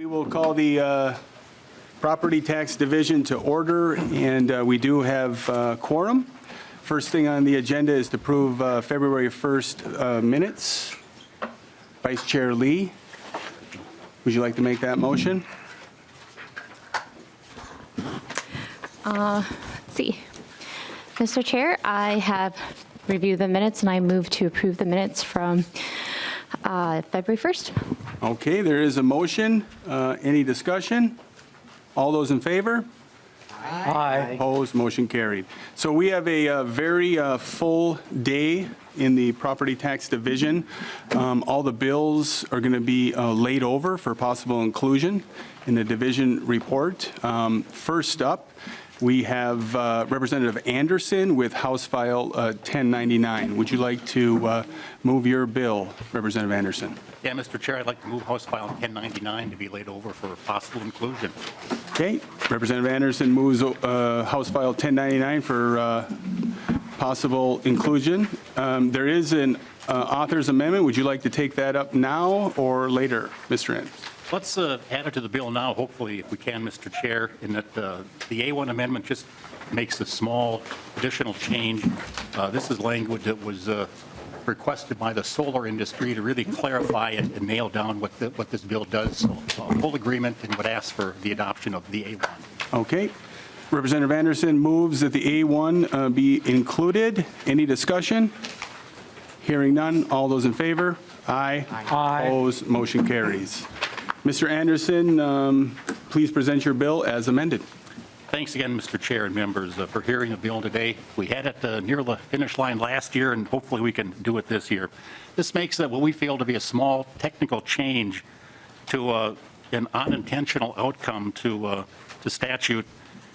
We will call the Property Tax Division to order, and we do have quorum. First thing on the agenda is to approve February 1st minutes. Vice Chair Lee, would you like to make that motion? Let's see. Mr. Chair, I have reviewed the minutes and I move to approve the minutes from February 1st. Okay, there is a motion. Any discussion? All those in favor? Aye. Opposed, motion carried. So we have a very full day in the Property Tax Division. All the bills are going to be laid over for possible inclusion in the division report. First up, we have Representative Anderson with House File 1099. Would you like to move your bill, Representative Anderson? Yeah, Mr. Chair, I'd like to move House File 1099 to be laid over for possible inclusion. Okay, Representative Anderson moves House File 1099 for possible inclusion. There is an author's amendment. Would you like to take that up now or later, Mr. Anderson? Let's add it to the bill now, hopefully, if we can, Mr. Chair, in that the A1 amendment just makes a small additional change. This is language that was requested by the solar industry to really clarify and nail down what this bill does. So full agreement and would ask for the adoption of the A1. Okay. Representative Anderson moves that the A1 be included. Any discussion? Hearing none. All those in favor? Aye. Aye. Opposed? Motion carries. Mr. Anderson, please present your bill as amended. Thanks again, Mr. Chair and members, for hearing the bill today. We had it near the finish line last year, and hopefully we can do it this year. This makes what we feel to be a small technical change to an unintentional outcome to statute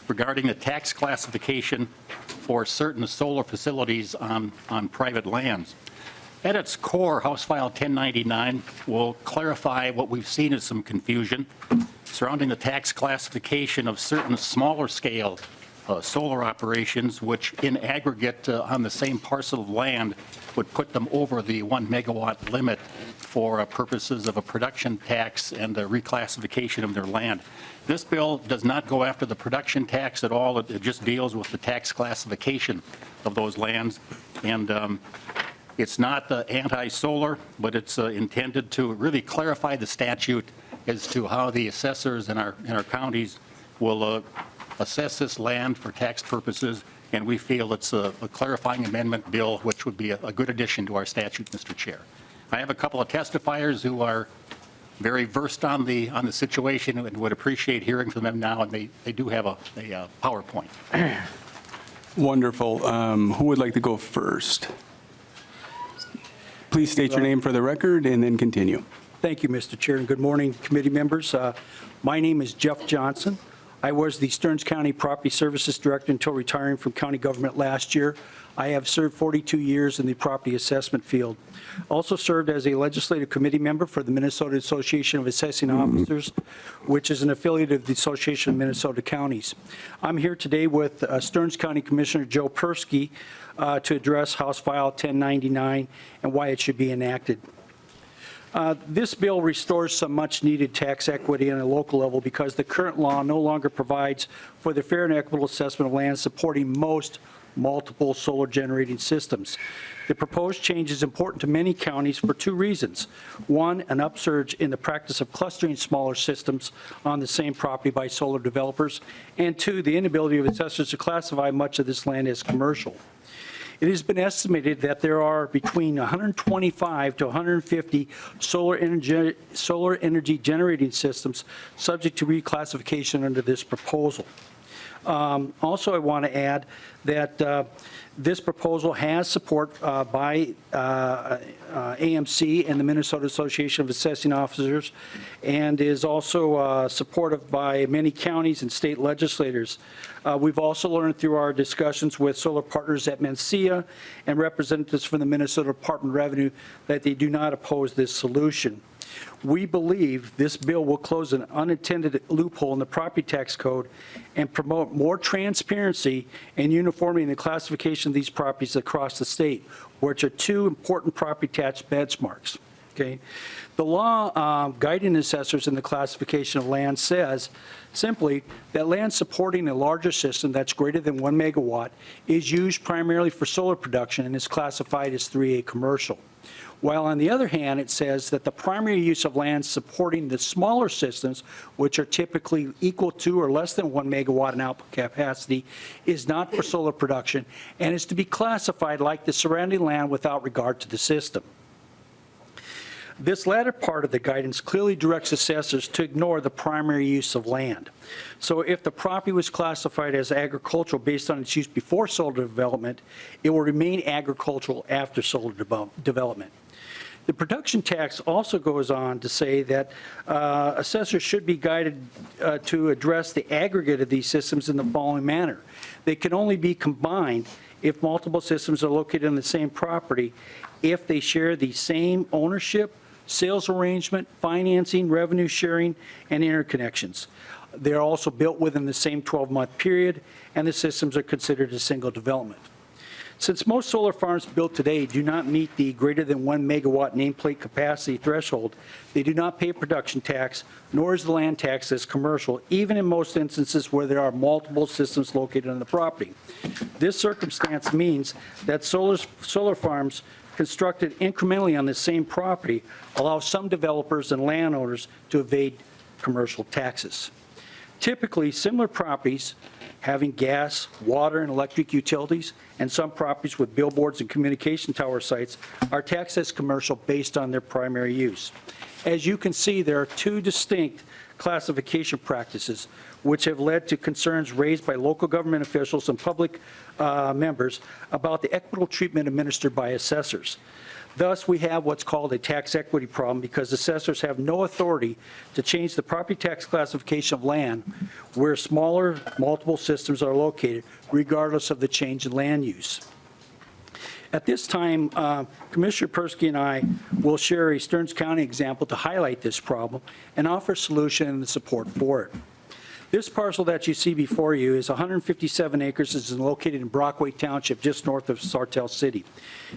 regarding the tax classification for certain solar facilities on private lands. At its core, House File 1099 will clarify what we've seen as some confusion surrounding the tax classification of certain smaller scale solar operations, which in aggregate on the same parcel of land would put them over the 1 megawatt limit for purposes of a production tax and a reclassification of their land. This bill does not go after the production tax at all. It just deals with the tax classification of those lands. And it's not anti-solar, but it's intended to really clarify the statute as to how the assessors in our counties will assess this land for tax purposes. And we feel it's a clarifying amendment bill, which would be a good addition to our statute, Mr. Chair. I have a couple of testifiers who are very versed on the situation and would appreciate hearing from them now, and they do have a PowerPoint. Wonderful. Who would like to go first? Please state your name for the record and then continue. Thank you, Mr. Chair, and good morning, committee members. My name is Jeff Johnson. I was the Stearns County Property Services Director until retiring from county government last year. I have served 42 years in the property assessment field. Also served as a legislative committee member for the Minnesota Association of Assessing Officers, which is an affiliate of the Association of Minnesota Counties. I'm here today with Stearns County Commissioner Joe Persky to address House File 1099 and why it should be enacted. This bill restores some much-needed tax equity on a local level because the current law no longer provides for the fair and equitable assessment of land supporting most multiple solar generating systems. The proposed change is important to many counties for two reasons. One, an upsurge in the practice of clustering smaller systems on the same property by solar developers, and two, the inability of assessors to classify much of this land as commercial. It has been estimated that there are between 125 to 150 solar energy generating systems subject to reclassification under this proposal. Also, I want to add that this proposal has support by AMC and the Minnesota Association of Assessing Officers, and is also supported by many counties and state legislators. We've also learned through our discussions with solar partners at Mencia and representatives from the Minnesota Department of Revenue that they do not oppose this solution. We believe this bill will close an unintended loophole in the property tax code and promote more transparency and uniformity in the classification of these properties across the state, which are two important property tax benchmarks. Okay. The law guiding assessors in the classification of land says simply that land supporting a larger system that's greater than 1 megawatt is used primarily for solar production and is classified as 3A commercial. While on the other hand, it says that the primary use of land supporting the smaller systems, which are typically equal to or less than 1 megawatt in output capacity, is not for solar production and is to be classified like the surrounding land without regard to the system. This latter part of the guidance clearly directs assessors to ignore the primary use of land. So if the property was classified as agricultural based on its use before solar development, it will remain agricultural after solar development. The production tax also goes on to say that assessors should be guided to address the aggregate of these systems in the following manner. They can only be combined if multiple systems are located on the same property, if they share the same ownership, sales arrangement, financing, revenue sharing, and interconnections. They're also built within the same 12-month period, and the systems are considered a single development. Since most solar farms built today do not meet the greater than 1 megawatt nameplate capacity threshold, they do not pay production tax, nor is the land tax as commercial, even in most instances where there are multiple systems located on the property. This circumstance means that solar farms constructed incrementally on the same property allow some developers and landowners to evade commercial taxes. Typically, similar properties having gas, water, and electric utilities, and some properties with billboards and communication tower sites are taxed as commercial based on their primary use. As you can see, there are two distinct classification practices which have led to concerns raised by local government officials and public members about the equitable treatment administered by assessors. Thus, we have what's called a tax equity problem because assessors have no authority to change the property tax classification of land where smaller multiple systems are located, regardless of the change in land use. At this time, Commissioner Persky and I will share a Stearns County example to highlight this problem and offer a solution and the support for it. This parcel that you see before you is 157 acres. It's located in Brockway Township, just north of Sartell City.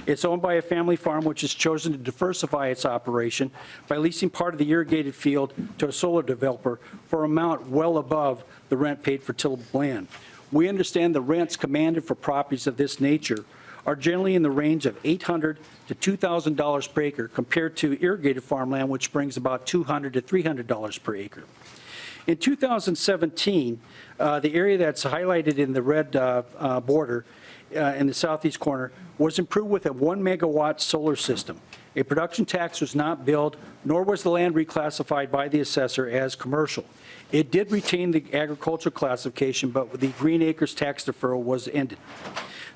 It's owned by a family farm which has chosen to diversify its operation by leasing part of the irrigated field to a solar developer for an amount well above the rent paid for tillable land. We understand the rents commanded for properties of this nature are generally in the range of $800 to $2,000 per acre compared to irrigated farmland, which brings about $200 to $300 per acre. In 2017, the area that's highlighted in the red border in the southeast corner was improved with a 1 megawatt solar system. A production tax was not billed, nor was the land reclassified by the assessor as commercial. It did retain the agricultural classification, but the green acres tax deferral was ended.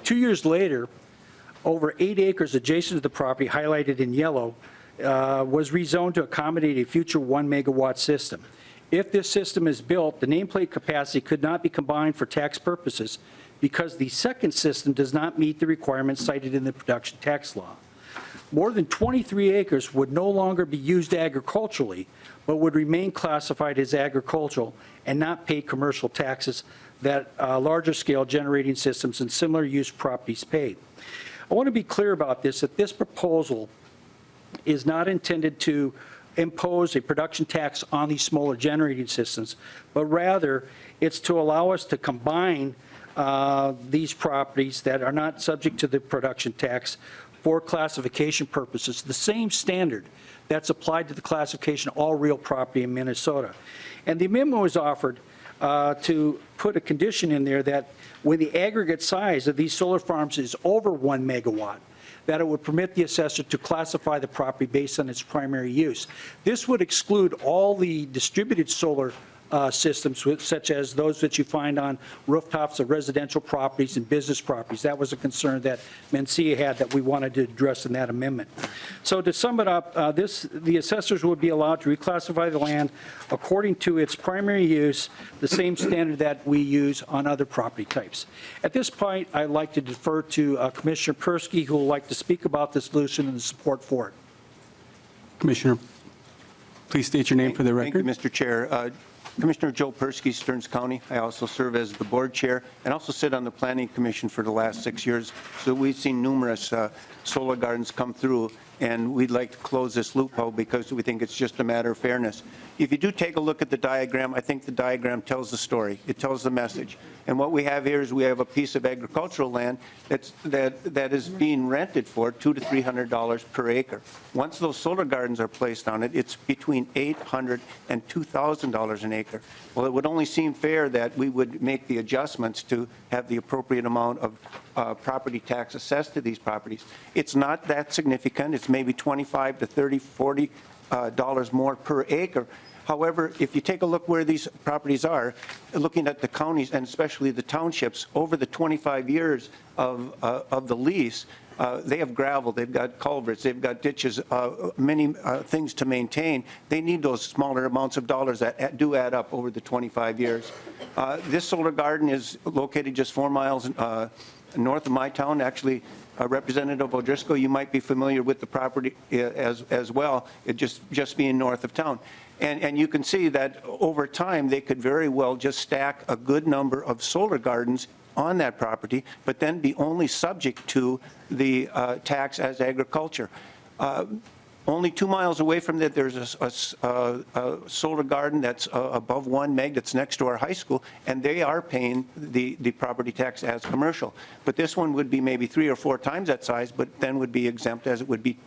2 years later, over 8 acres adjacent to the property, highlighted in yellow, was rezoned to accommodate a future 1 megawatt system. If this system is built, the nameplate capacity could not be combined for tax purposes because the second system does not meet the requirements cited in the production tax law. More than 23 acres would no longer be used agriculturally, but would remain classified as agricultural and not pay commercial taxes that larger scale generating systems and similar use properties pay. I want to be clear about this, that this proposal is not intended to impose a production tax on these smaller generating systems, but rather it's to allow us to combine these properties that are not subject to the production tax for classification purposes, the same standard that's applied to the classification of all real property in Minnesota. And the amendment was offered to put a condition in there that when the aggregate size of these solar farms is over 1 megawatt, that it would permit the assessor to classify the property based on its primary use. This would exclude all the distributed solar systems, such as those that you find on rooftops of residential properties and business properties. That was a concern that Mencia had that we wanted to address in that amendment. So to sum it up, the assessors would be allowed to reclassify the land according to its primary use, the same standard that we use on other property types. At this point, I'd like to defer to Commissioner Persky, who would like to speak about the solution and the support for it. Commissioner, please state your name for the record. Thank you, Mr. Chair. Commissioner Joe Persky, Stearns County. I also serve as the board chair and also sit on the Planning Commission for the last 6 years. So we've seen numerous solar gardens come through and we'd like to close this loophole because we think it's just a matter of fairness. If you do take a look at the diagram, I think the diagram tells the story. It tells the message. And what we have here is we have a piece of agricultural land that is being rented for $200 to $300 per acre. Once those solar gardens are placed on it, it's between $800 and $2,000 an acre. Well, it would only seem fair that we would make the adjustments to have the appropriate amount of property tax assessed to these properties. It's not that significant. It's maybe $25 to $30, $40 more per acre. However, if you take a look where these properties are, looking at the counties and especially the townships, over the 25 years of the lease, they have gravel, they've got culverts, they've got ditches, many things to maintain. They need those smaller amounts of dollars that do add up over the 25 years. This solar garden is located just 4 miles north of my town. Actually, Representative O'Driscoll, you might be familiar with the property as well, it just being north of town. And you can see that over time, they could very well just stack a good number of solar gardens on that property, but then be only subject to the tax as agriculture. Only 2 miles away from that, there's a solar garden that's above 1 meg that's next to our high school, and they are paying the property tax as commercial. But this one would be maybe 3 or 4 times that size, but then would be exempt as it would be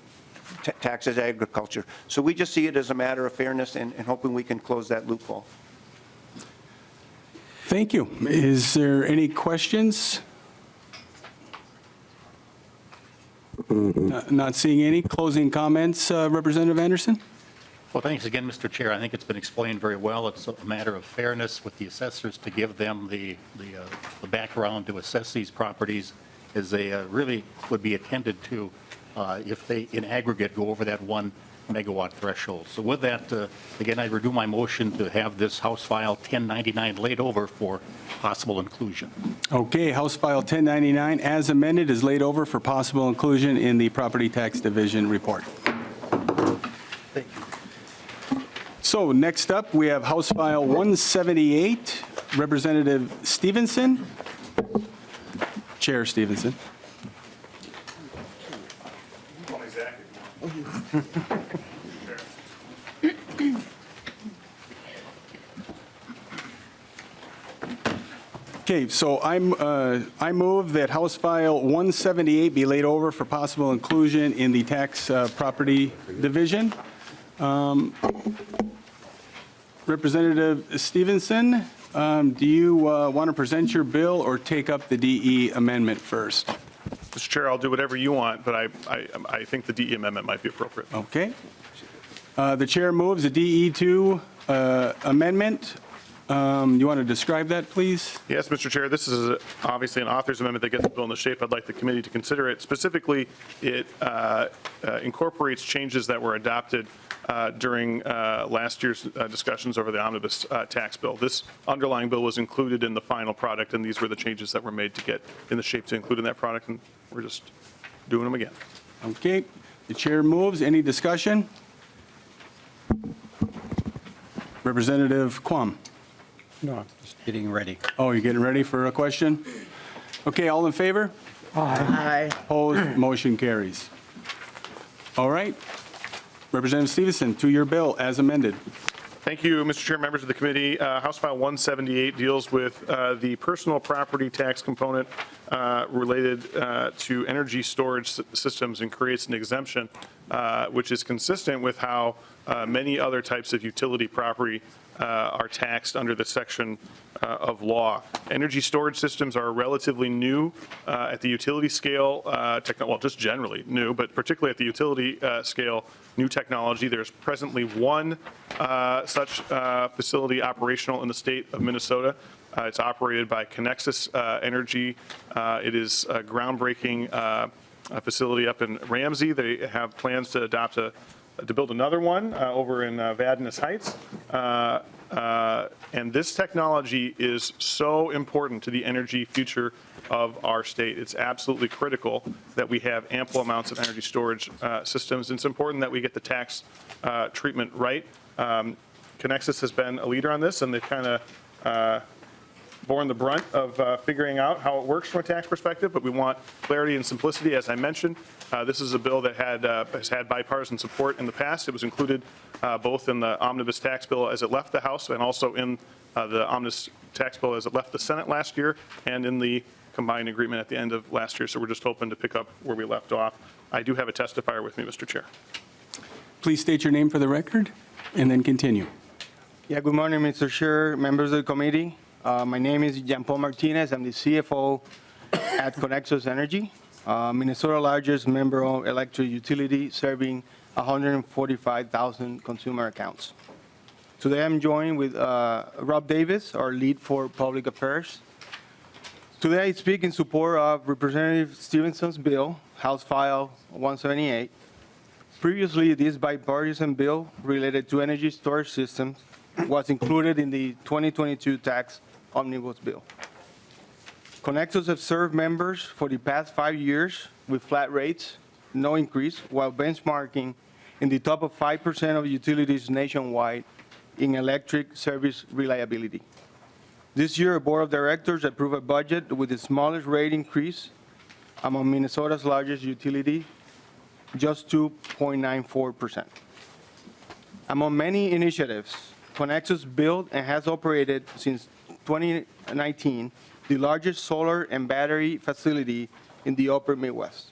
taxed as agriculture. So we just see it as a matter of fairness and hoping we can close that loophole. Thank you. Is there any questions? Not seeing any. Closing comments, Representative Anderson? Well, thanks again, Mr. Chair. I think it's been explained very well. It's a matter of fairness with the assessors to give them the background to assess these properties as they really would be attended to if they, in aggregate, go over that 1 megawatt threshold. So with that, again, I redo my motion to have this House File 1099 laid over for possible inclusion. Okay, House File 1099, as amended, is laid over for possible inclusion in the Property Tax Division report. Thank you. So next up, we have House File 178, Representative Stephenson. Chair Stephenson. Okay, so I move that House File 178 be laid over for possible inclusion in the Tax Property Division. Representative Stephenson, do you want to present your bill or take up the DE amendment first? Mr. Chair, I'll do whatever you want, but I think the DE amendment might be appropriate. Okay. The chair moves the DE2 amendment. You want to describe that, please? Yes, Mr. Chair, this is obviously an author's amendment that gets the bill in the shape I'd like the committee to consider it. Specifically, it incorporates changes that were adopted during last year's discussions over the omnibus tax bill. This underlying bill was included in the final product, and these were the changes that were made to get in the shape to include in that product, and we're just doing them again. Okay. The chair moves. Any discussion? Representative Quam. No, I'm just getting ready. Oh, you're getting ready for a question? Okay, all in favor? Aye. Opposed? Motion carries. All right. Representative Stephenson, to your bill as amended. Thank you, Mr. Chair, members of the committee. House File 178 deals with the personal property tax component related to energy storage systems and creates an exemption, which is consistent with how many other types of utility property are taxed under this section of law. Energy storage systems are relatively new at the utility scale, well, just generally new, but particularly at the utility scale, new technology. There's presently one such facility operational in the state of Minnesota. It's operated by Connexus Energy. It is a groundbreaking facility up in Ramsey. They have plans to to build another one over in Vadnais Heights. And this technology is so important to the energy future of our state. It's absolutely critical that we have ample amounts of energy storage systems. It's important that we get the tax treatment right. Connexus has been a leader on this, and they've kind of borne the brunt of figuring out how it works from a tax perspective, but we want clarity and simplicity, as I mentioned. This is a bill that has had bipartisan support in the past. It was included both in the omnibus tax bill as it left the House and also in the omnibus tax bill as it left the Senate last year and in the combined agreement at the end of last year. So we're just hoping to pick up where we left off. I do have a testifier with me, Mr. Chair. Please state your name for the record and then continue. Yeah, good morning, Mr. Chair, members of the committee. My name is Jean Paul Martinez. I'm the CFO at Connexus Energy, Minnesota's largest member-owned electric utility serving 145,000 consumer accounts. Today I'm joined with Rob Davis, our lead for public affairs. Today I speak in support of Representative Stephenson's bill, House File 178. Previously, this bipartisan bill related to energy storage systems was included in the 2022 tax omnibus bill. Connexus have served members for the past 5 years with flat rates, no increase, while benchmarking in the top of 5% of utilities nationwide in electric service reliability. This year, a board of directors approved a budget with the smallest rate increase among Minnesota's largest utility, just 2.94%. Among many initiatives, Connexus built and has operated since 2019 the largest solar and battery facility in the upper Midwest.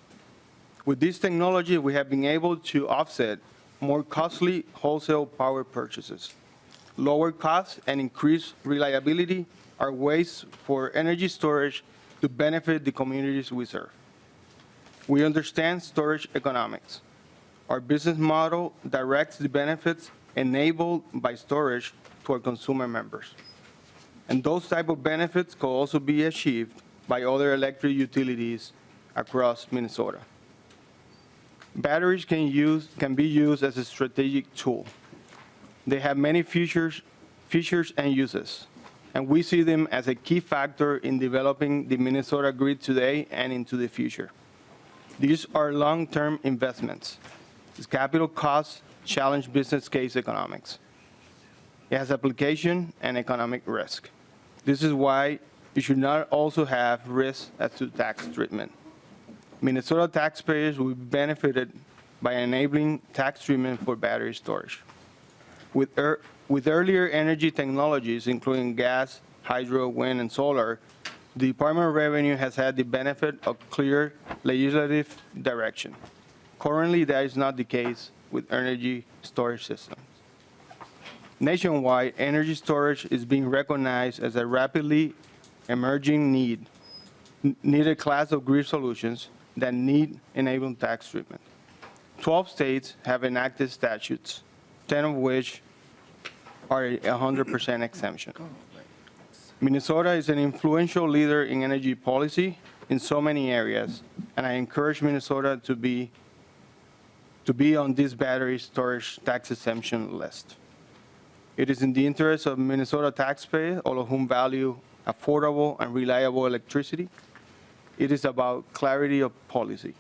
With this technology, we have been able to offset more costly wholesale power purchases. Lower costs and increased reliability are ways for energy storage to benefit the communities we serve. We understand storage economics. Our business model directs the benefits enabled by storage to our consumer members. And those type of benefits could also be achieved by other electric utilities across Minnesota. Batteries can be used as a strategic tool. They have many features and uses, and we see them as a key factor in developing the Minnesota grid today and into the future. These are long-term investments. Its capital costs challenge business case economics. It has application and economic risk. This is why it should not also have risk as to tax treatment. Minnesota taxpayers will be benefited by enabling tax treatment for battery storage. With earlier energy technologies, including gas, hydro, wind, and solar, the Department of Revenue has had the benefit of clear legislative direction. Currently, that is not the case with energy storage systems. Nationwide, energy storage is being recognized as a rapidly emerging needed class of grid solutions that need enabling tax treatment. 12 states have enacted statutes, 10 of which are a 100% exemption. Minnesota is an influential leader in energy policy in so many areas, and I encourage Minnesota to be on this battery storage tax exemption list. It is in the interest of Minnesota taxpayers, all of whom value affordable and reliable electricity. It is about clarity of policy.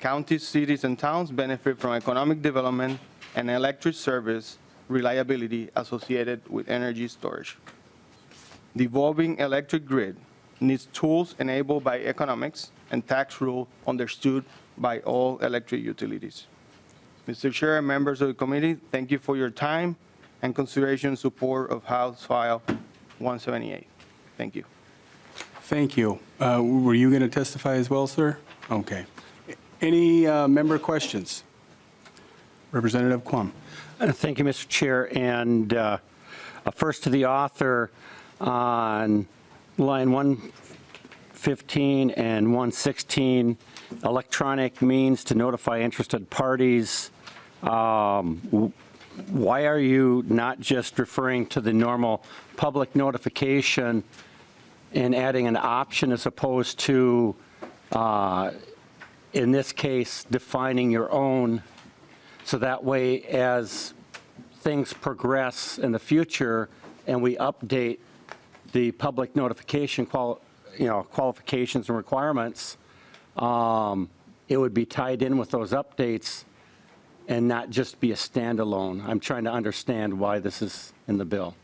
Counties, cities, and towns benefit from economic development and electric service reliability associated with energy storage. The evolving electric grid needs tools enabled by economics and tax rules understood by all electric utilities. Mr. Chair and members of the committee, thank you for your time and consideration and support of House File 178. Thank you. Thank you. Were you going to testify as well, sir? Okay. Any member questions? Representative Quam. Thank you, Mr. Chair. And first to the author on line 115 and 116, electronic means to notify interested parties. Why are you not just referring to the normal public notification and adding an option as opposed to, in this case, defining your own, so that way as things progress in the future and we update the public notification qualifications and requirements, it would be tied in with those updates and not just be a standalone. I'm trying to understand why this is in the bill.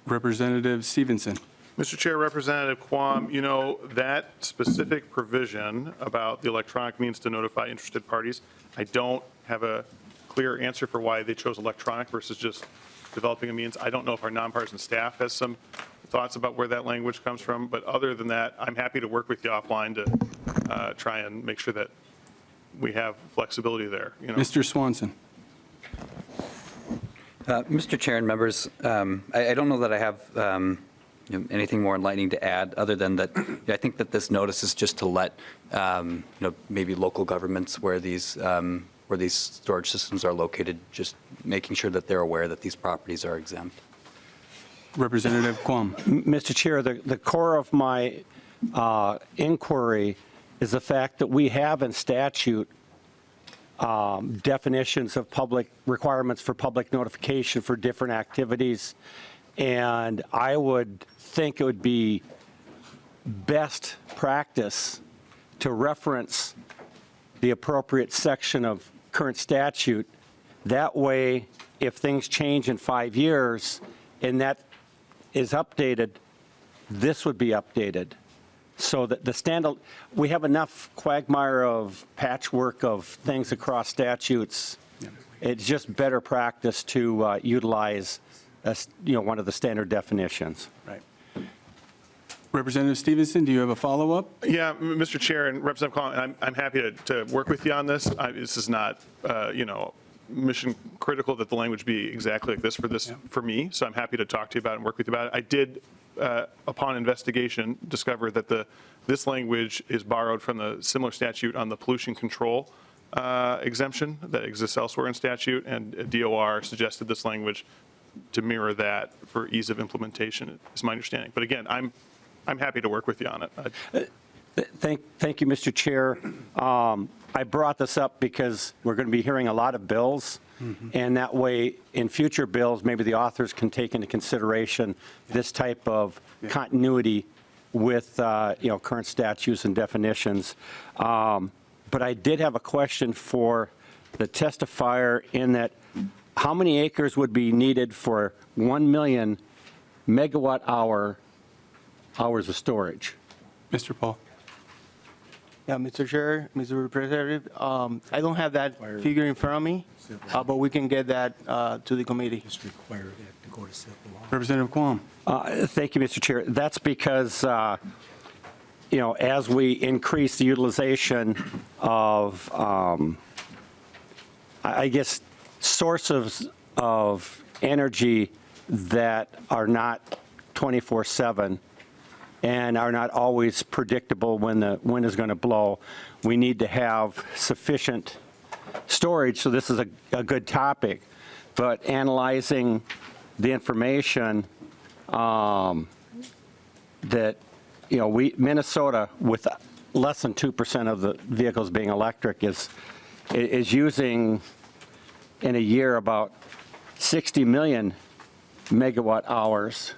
Representative Stephenson. Mr. Chair, Representative Quam, you know, that specific provision about the electronic means to notify interested parties, I don't have a clear answer for why they chose electronic versus just developing a means. I don't know if our nonpartisan staff has some thoughts about where that language comes from, but other than that, I'm happy to work with you offline to try and make sure that we have flexibility there, you know. Mr. Swanson. Mr. Chair and members, I don't know that I have anything more enlightening to add, other than that I think that this notice is just to let maybe local governments where these storage systems are located, just making sure that they're aware that these properties are exempt. Representative Quam. Mr. Chair, the core of my inquiry is the fact that we have in statute definitions of public requirements for public notification for different activities. And I would think it would be best practice to reference the appropriate section of current statute. That way, if things change in 5 years and that is updated, this would be updated. So that the standard, we have enough quagmire of patchwork of things across statutes. It's just better practice to utilize one of the standard definitions. Right. Representative Stephenson, do you have a follow-up? Yeah, Mr. Chair and Representative Collins, I'm happy to work with you on this. This is not, mission critical that the language be exactly like this for me, so I'm happy to talk to you about it and work with you about it. I did, upon investigation, discover that this language is borrowed from the similar statute on the pollution control exemption that exists elsewhere in statute, and DOR suggested this language to mirror that for ease of implementation, is my understanding. But again, I'm happy to work with you on it. Thank you, Mr. Chair. I brought this up because we're going to be hearing a lot of bills, and that way, in future bills, maybe the authors can take into consideration this type of continuity with current statutes and definitions. But I did have a question for the testifier in that how many acres would be needed for 1 million megawatt hours of storage? Mr. Paul. Yeah, Mr. Chair, Mr. Representative, I don't have that figure in front of me, but we can get that to the committee. Representative Quam. Thank you, Mr. Chair. That's because, as we increase the utilization of, sources of energy that are not 24/7 and are not always predictable when the wind is going to blow, we need to have sufficient storage. So this is a good topic. But analyzing the information that, Minnesota, with less than 2% of the vehicles being electric, is using in a year about 60 million megawatt hours.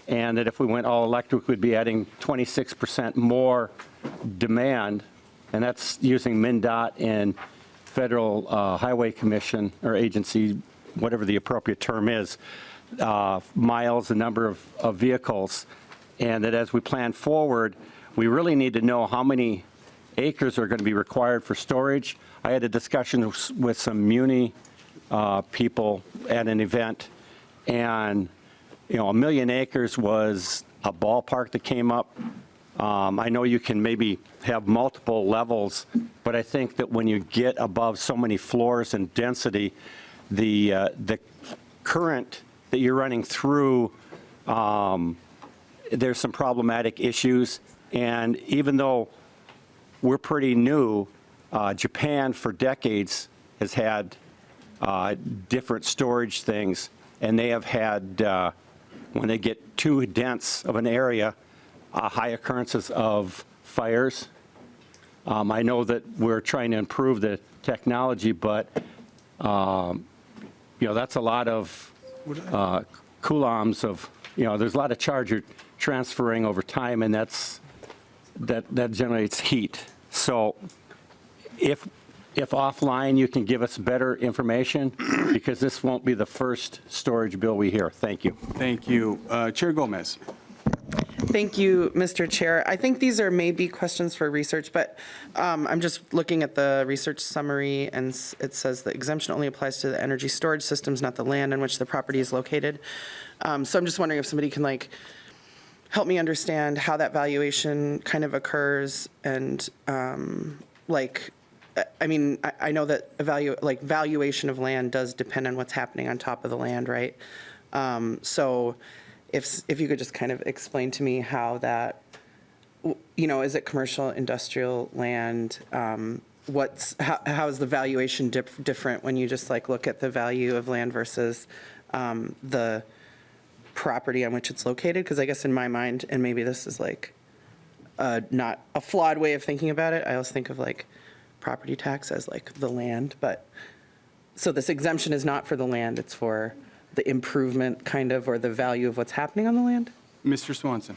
And that if we went all electric, we'd be adding 26% more demand. And that's using MnDOT and Federal Highway Commission or agency, whatever the appropriate term is, miles, the number of vehicles. And that as we plan forward, we really need to know how many acres are going to be required for storage. I had a discussion with some Muni people at an event, and 1 million acres was a ballpark that came up. I know you can maybe have multiple levels, but I think that when you get above so many floors and density, the current that you're running through, there's some problematic issues. And even though we're pretty new, Japan for decades has had different storage things, and they have had, when they get too dense of an area, high occurrences of fires. I know that we're trying to improve the technology, but that's a lot of coulombs of, there's a lot of charge you're transferring over time, and that generates heat. So if offline you can give us better information, because this won't be the first storage bill we hear. Thank you. Thank you. Chair Gomez. Thank you, Mr. Chair. I think these are maybe questions for research, but I'm just looking at the research summary, and it says the exemption only applies to the energy storage systems, not the land on which the property is located. So I'm just wondering if somebody can help me understand how that valuation kind of occurs, and I mean, I know that valuation of land does depend on what's happening on top of the land, right? So if you could just kind of explain to me how that, is it commercial, industrial land? How is the valuation different when you just look at the value of land versus the property on which it's located? Because I guess in my mind, and maybe this is not a flawed way of thinking about it, I always think of property tax as the land, but so this exemption is not for the land, it's for the improvement kind of, or the value of what's happening on the land? Mr. Swanson.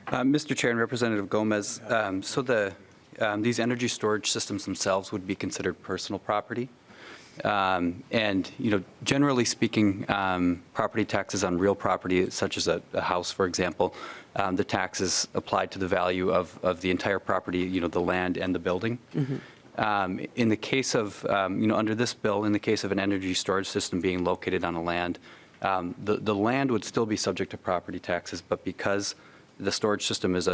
Mr. Chair and Representative Gomez, so these energy storage systems themselves would be considered personal property. And, generally speaking, property taxes on real property, such as a house, for example, the tax is applied to the value of the entire property, the land and the building. Mm-hmm. In the case of, under this bill, in the case of an energy storage system being located on a land, the land would still be subject to property taxes, but because the storage system is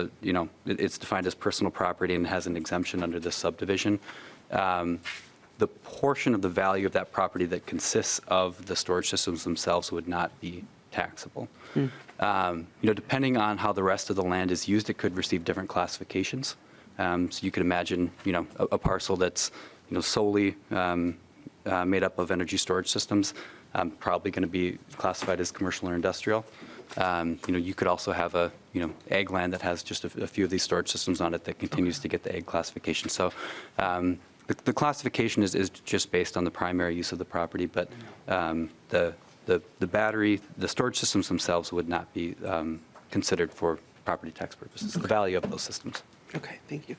it's defined as personal property and has an exemption under this subdivision, the portion of the value of that property that consists of the storage systems themselves would not be taxable. Depending on how the rest of the land is used, it could receive different classifications. So you could imagine, a parcel that's, solely made up of energy storage systems, probably going to be classified as commercial or industrial. You could also have ag land that has just a few of these storage systems on it that continues to get the ag classification. So the classification is just based on the primary use of the property, but the battery, the storage systems themselves would not be considered for property tax purposes, the value of those systems. Okay, thank you.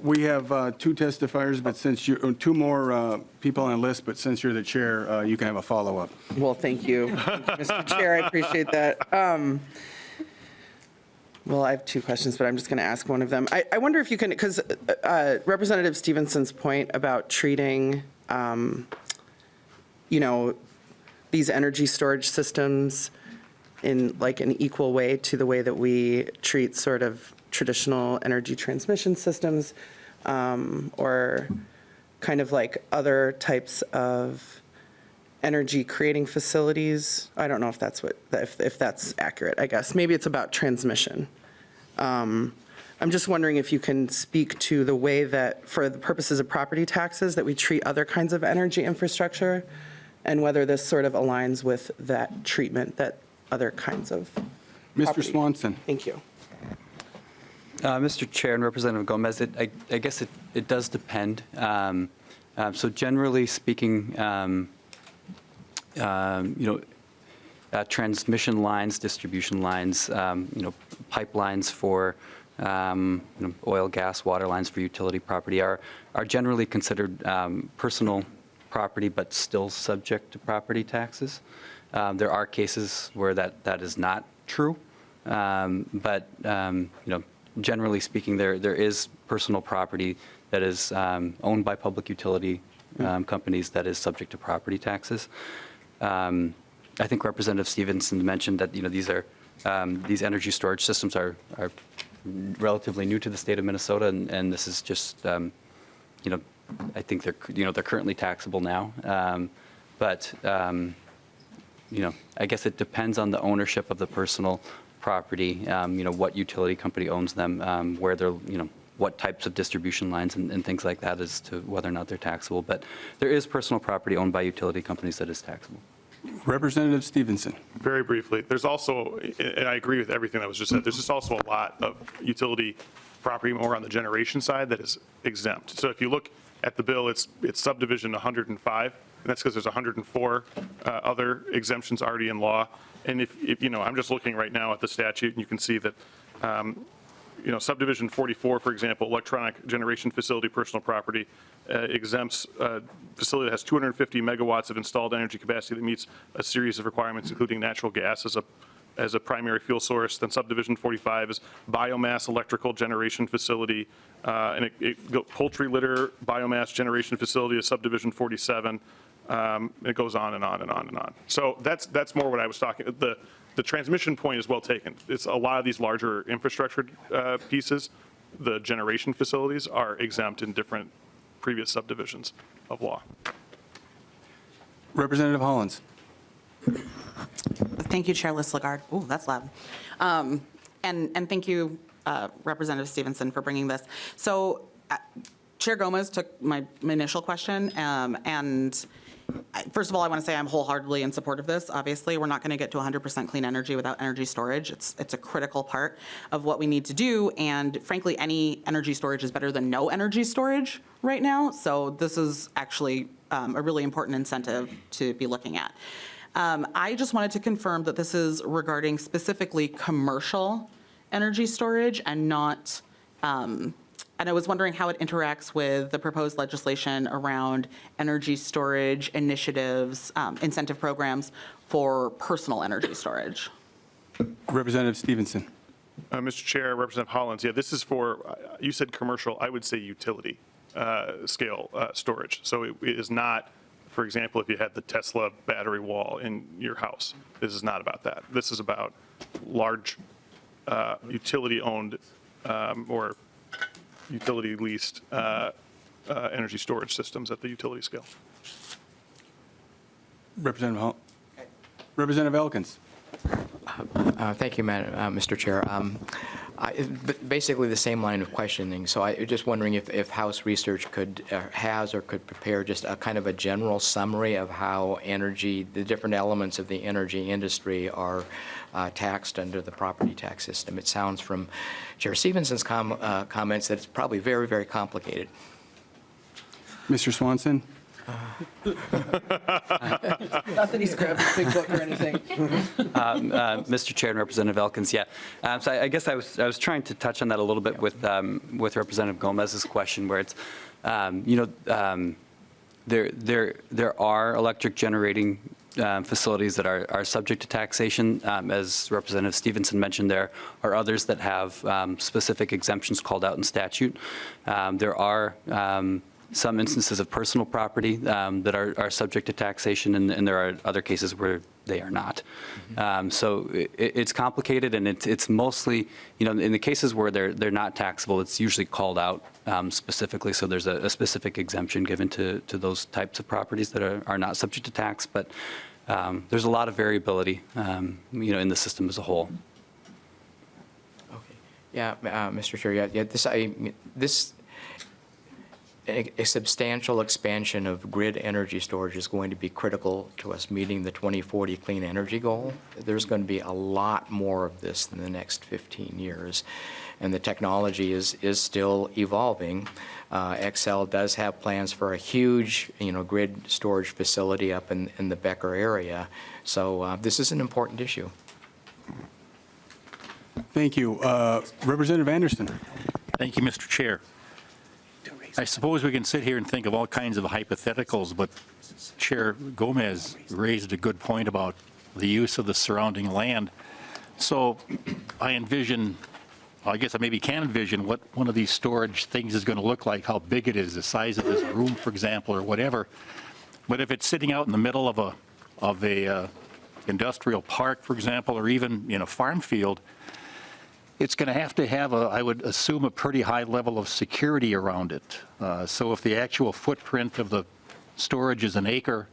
We have two testifiers, but since you're, two more people on the list, but since you're the chair, you can have a follow-up. Well, thank you, Mr. Chair, I appreciate that. Well, I have two questions, but I'm just going to ask one of them. I wonder if you can, because Representative Stephenson's point about treating, these energy storage systems in an equal way to the way that we treat sort of traditional energy transmission systems, or kind of other types of energy creating facilities. I don't know if that's if that's accurate, I guess. Maybe it's about transmission. I'm just wondering if you can speak to the way that, for the purposes of property taxes, that we treat other kinds of energy infrastructure, and whether this sort of aligns with that treatment that other kinds of Mr. property. Swanson. Thank you. Mr. Chair and Representative Gomez, I guess it does depend. So generally speaking, transmission lines, distribution lines, pipelines for oil, gas, water lines for utility property are generally considered personal property, but still subject to property taxes. There are cases where that is not true, but generally speaking, there is personal property that is owned by public utility companies that is subject to property taxes. I think Representative Stephenson mentioned that these energy storage systems are relatively new to the state of Minnesota, and this is just I think they're currently taxable now, but I guess it depends on the ownership of the personal property, what utility company owns them, where they're, what types of distribution lines and things like that as to whether or not they're taxable. But there is personal property owned by utility companies that is taxable. Representative Stephenson. Very briefly, there's also, and I agree with everything that was just said, there's just also a lot of utility property more on the generation side that is exempt. So if you look at the bill, it's subdivision 105, and that's because there's 104 other exemptions already in law. And if I'm just looking right now at the statute, and you can see that, subdivision 44, for example, electronic generation facility, personal property, exempts a facility that has 250 megawatts of installed energy capacity that meets a series of requirements, including natural gas as a primary fuel source. Then subdivision 45 is biomass electrical generation facility. And poultry litter biomass generation facility is subdivision 47. It goes on and on and on and on. So that's more what I was talking. The transmission point is well taken. It's a lot of these larger infrastructure pieces. The generation facilities are exempt in different previous subdivisions of law. Representative Hollins. Thank you, Chair Lagarde. Oh, that's loud. And thank you, Representative Stephenson, for bringing this. So Chair Gomez took my initial question, and first of all, I want to say I'm wholeheartedly in support of this. Obviously, we're not going to get to 100% clean energy without energy storage. It's a critical part of what we need to do, and frankly, any energy storage is better than no energy storage right now. So this is actually a really important incentive to be looking at. I just wanted to confirm that this is regarding specifically commercial energy storage and not, and I was wondering how it interacts with the proposed legislation around energy storage initiatives, incentive programs for personal energy storage. Representative Stephenson. Mr. Chair, Representative Hollins, yeah, this is for, you said commercial, I would say utility scale storage. So it is not, for example, if you had the Tesla battery wall in your house. This is not about that. This is about large utility-owned or utility-leased energy storage systems at the utility scale. Representative Elkins. Thank you, Mr. Chair. Basically the same line of questioning. So I just wondering if House Research could has or could prepare just a kind of a general summary of how energy, the different elements of the energy industry are taxed under the property tax system. It sounds from Chair Stephenson's comments that it's probably very, very complicated. Mr. Swanson. Not that he's grabbed a big book or anything. Mr. Chair and Representative Elkins, yeah. So I guess I was trying to touch on that a little bit with Representative Gomez's question, where it's, there are electric generating facilities that are subject to taxation. As Representative Stephenson mentioned, there are others that have specific exemptions called out in statute. There are some instances of personal property that are subject to taxation, and there are other cases where they are not. So it's complicated, and it's mostly, in the cases where they're not taxable, it's usually called out specifically. So there's a specific exemption given to those types of properties that are not subject to tax. But there's a lot of variability, in the system as a whole. Okay. Yeah, Mr. Chair. Yeah. This. A substantial expansion of grid energy storage is going to be critical to us meeting the 2040 clean energy goal. There's going to be a lot more of this in the next 15 years, and the technology is still evolving. Xcel does have plans for a huge, grid storage facility up in the Becker area. So this is an important issue. Thank you. Representative Anderson. Thank you, Mr. Chair. I suppose we can sit here and think of all kinds of hypotheticals, but Chair Gomez raised a good point about the use of the surrounding land. So I envision, I guess I maybe can envision what one of these storage things is going to look like, how big it is, the size of this room, for example, or whatever. But if it's sitting out in the middle of a industrial park, for example, or even in a farm field, it's going to have I would assume, a pretty high level of security around it. So if the actual footprint of the storage is an acre,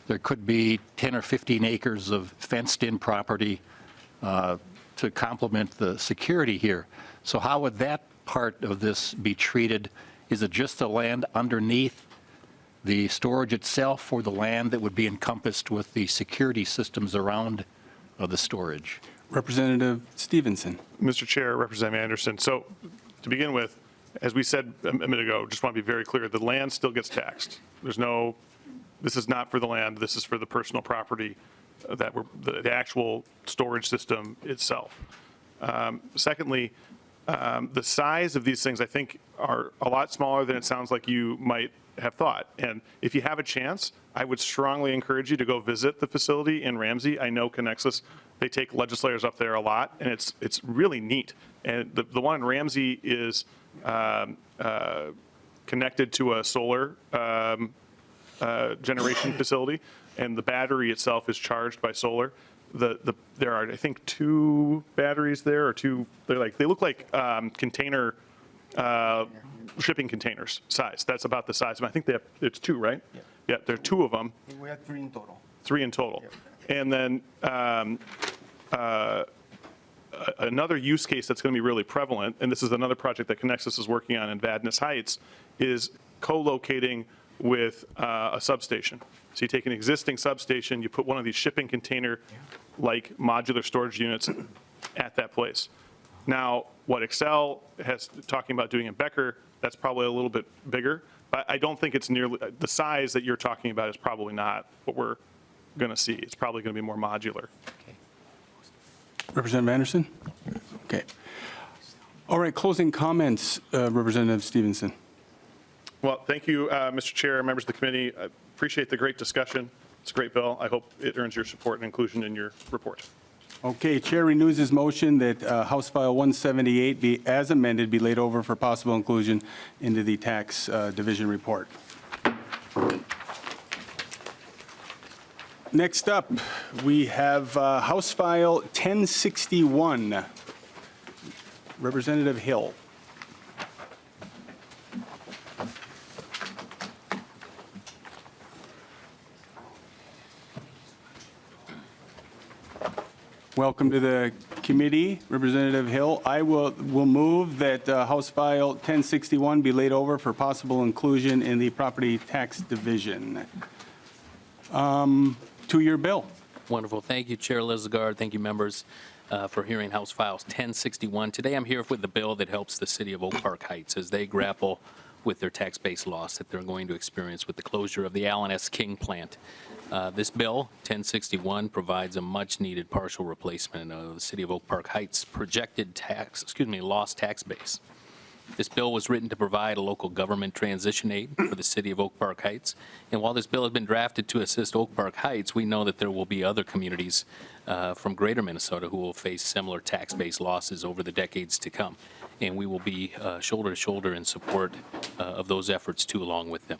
there could be 10 or 15 acres of fenced-in property to complement the security here. So how would that part of this be treated? Is it just the land underneath the storage itself, or the land that would be encompassed with the security systems around the storage? Representative Stephenson. Mr. Chair, Representative Anderson. So to begin with, as we said a minute ago, just want to be very clear, the land still gets taxed. This is not for the land, this is for the personal property, the actual storage system itself. Secondly, the size of these things, I think, are a lot smaller than it sounds like you might have thought. And if you have a chance, I would strongly encourage you to go visit the facility in Ramsey. I know Connexus, they take legislators up there a lot, and it's really neat. And the one in Ramsey is connected to a solar generation facility, and the battery itself is charged by solar. There are, I think, 2 batteries there, or 2. They look like container shipping containers size. That's about the size. I think it's 2, right? Yeah, there are 2 of them. We have 3 in total. 3 in total. And then another use case that's going to be really prevalent, and this is another project that Connexus is working on in Vadnais Heights, is co-locating with a substation. So you take an existing substation, you put one of these shipping container-like modular storage units at that place. Now, what Excel has talking about doing in Becker, that's probably a little bit bigger, but I don't think it's nearly, the size that you're talking about is probably not what we're going to see. It's probably going to be more modular. Representative Anderson? Okay. All right, closing comments, Representative Stephenson. Well, thank you, Mr. Chair, members of the committee. I appreciate the great discussion. It's a great bill. I hope it earns your support and inclusion in your report. Okay, Chair renews his motion that House File 178 be, as amended, be laid over for possible inclusion into the Tax Division report. Next up, we have House File 1061. Representative Hill. Welcome to the committee, Representative Hill. I will move that House File 1061 be laid over for possible inclusion in the Property Tax Division. Two-year bill. Wonderful. Thank you, Chair Lizagard. Thank you, members, for hearing House Files 1061. Today I'm here with the bill that helps the city of Oak Park Heights as they grapple with their tax-based loss that they're going to experience with the closure of the Allen S. King plant. This bill, 1061, provides a much-needed partial replacement of the city of Oak Park Heights' projected lost tax base. This bill was written to provide a local government transition aid for the city of Oak Park Heights. And while this bill has been drafted to assist Oak Park Heights, we know that there will be other communities from greater Minnesota who will face similar tax-based losses over the decades to come. And we will be shoulder to shoulder in support of those efforts too, along with them.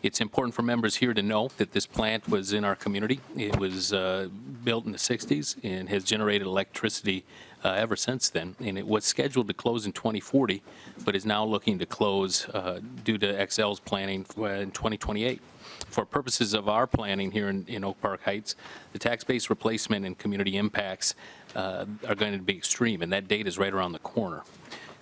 It's important for members here to know that this plant was in our community. It was built in the 60s and has generated electricity ever since then. And it was scheduled to close in 2040, but is now looking to close due to XL's planning in 2028. For purposes of our planning here in Oak Park Heights, the tax-based replacement and community impacts are going to be extreme, and that date is right around the corner.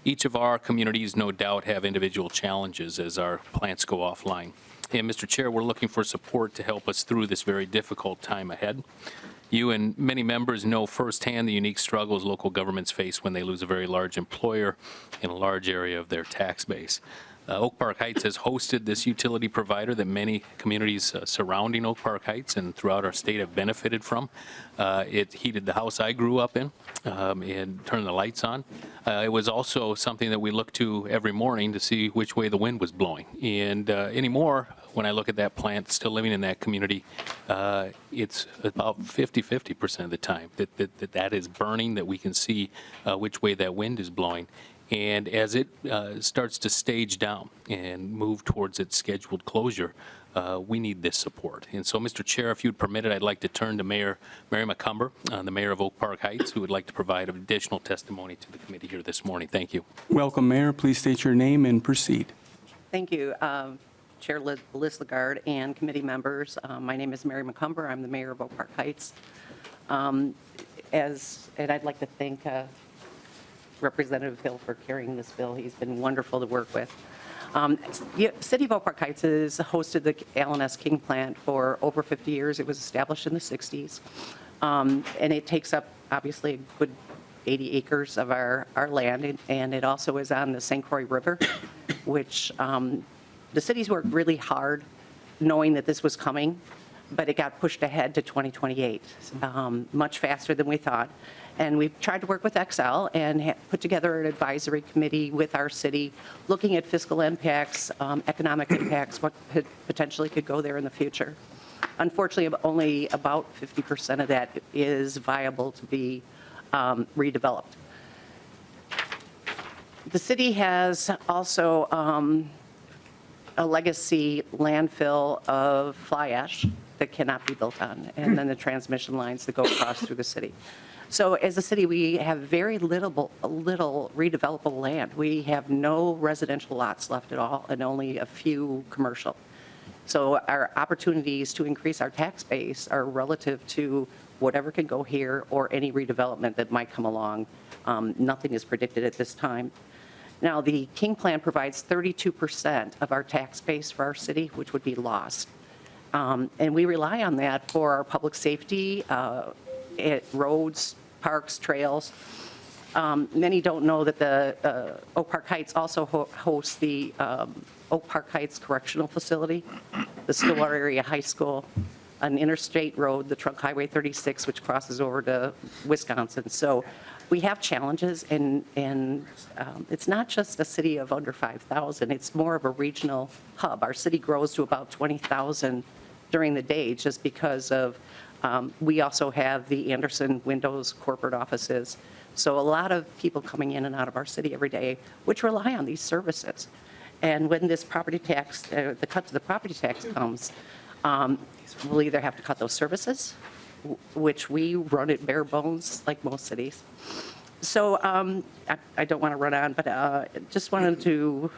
Each of our communities, no doubt, have individual challenges as our plants go offline. And Mr. Chair, we're looking for support to help us through this very difficult time ahead. You and many members know firsthand the unique struggles local governments face when they lose a very large employer in a large area of their tax base. Oak Park Heights has hosted this utility provider that many communities surrounding Oak Park Heights and throughout our state have benefited from. It heated the house I grew up in and turned the lights on. It was also something that we looked to every morning to see which way the wind was blowing. And anymore, when I look at that plant, still living in that community, it's about 50% of the time that is burning, that we can see which way that wind is blowing. And as it starts to stage down and move towards its scheduled closure, we need this support. And so, Mr. Chair, if you'd permit it, I'd like to turn to Mary McCumber, the mayor of Oak Park Heights, who would like to provide additional testimony to the committee here this morning. Thank you. Welcome, Mayor. Please state your name and proceed. Thank you, Chair Lizagard and committee members. My name is Mary McCumber. I'm the mayor of Oak Park Heights. And I'd like to thank Representative Hill for carrying this bill. He's been wonderful to work with. City of Oak Park Heights has hosted the Allen S. King plant for over 50 years. It was established in the 60s. And it takes up, obviously, a good 80 acres of our land. And it also is on the St. Croix River, which the city's worked really hard knowing that this was coming. but it got pushed ahead to 2028, much faster than we thought. And we've tried to work with Excel and put together an advisory committee with our city, looking at fiscal impacts, economic impacts, what potentially could go there in the future. Unfortunately, only about 50% of that is viable to be redeveloped. The city has also a legacy landfill of fly ash that cannot be built on, and then the transmission lines that go across through the city. So as a city, we have very little redevelopable land. We have no residential lots left at all, and only a few commercial. So our opportunities to increase our tax base are relative to whatever can go here or any redevelopment that might come along. Nothing is predicted at this time. Now, the King Plan provides 32% of our tax base for our city, which would be lost. And we rely on that for our public safety, roads, parks, trails. Many don't know that the Oak Park Heights also hosts the Oak Park Heights Correctional Facility, the Stillwater Area High School, an interstate road, the Trunk Highway 36, which crosses over to Wisconsin. So we have challenges, and it's not just a city of under 5,000, it's more of a regional hub. Our city grows to about 20,000 during the day just because of, we also have the Anderson Windows corporate offices. So a lot of people coming in and out of our city every day, which rely on these services. And when this property tax, the cut to the property tax comes, we'll either have to cut those services, which we run at bare bones like most cities. So I don't want to run on, but just wanted to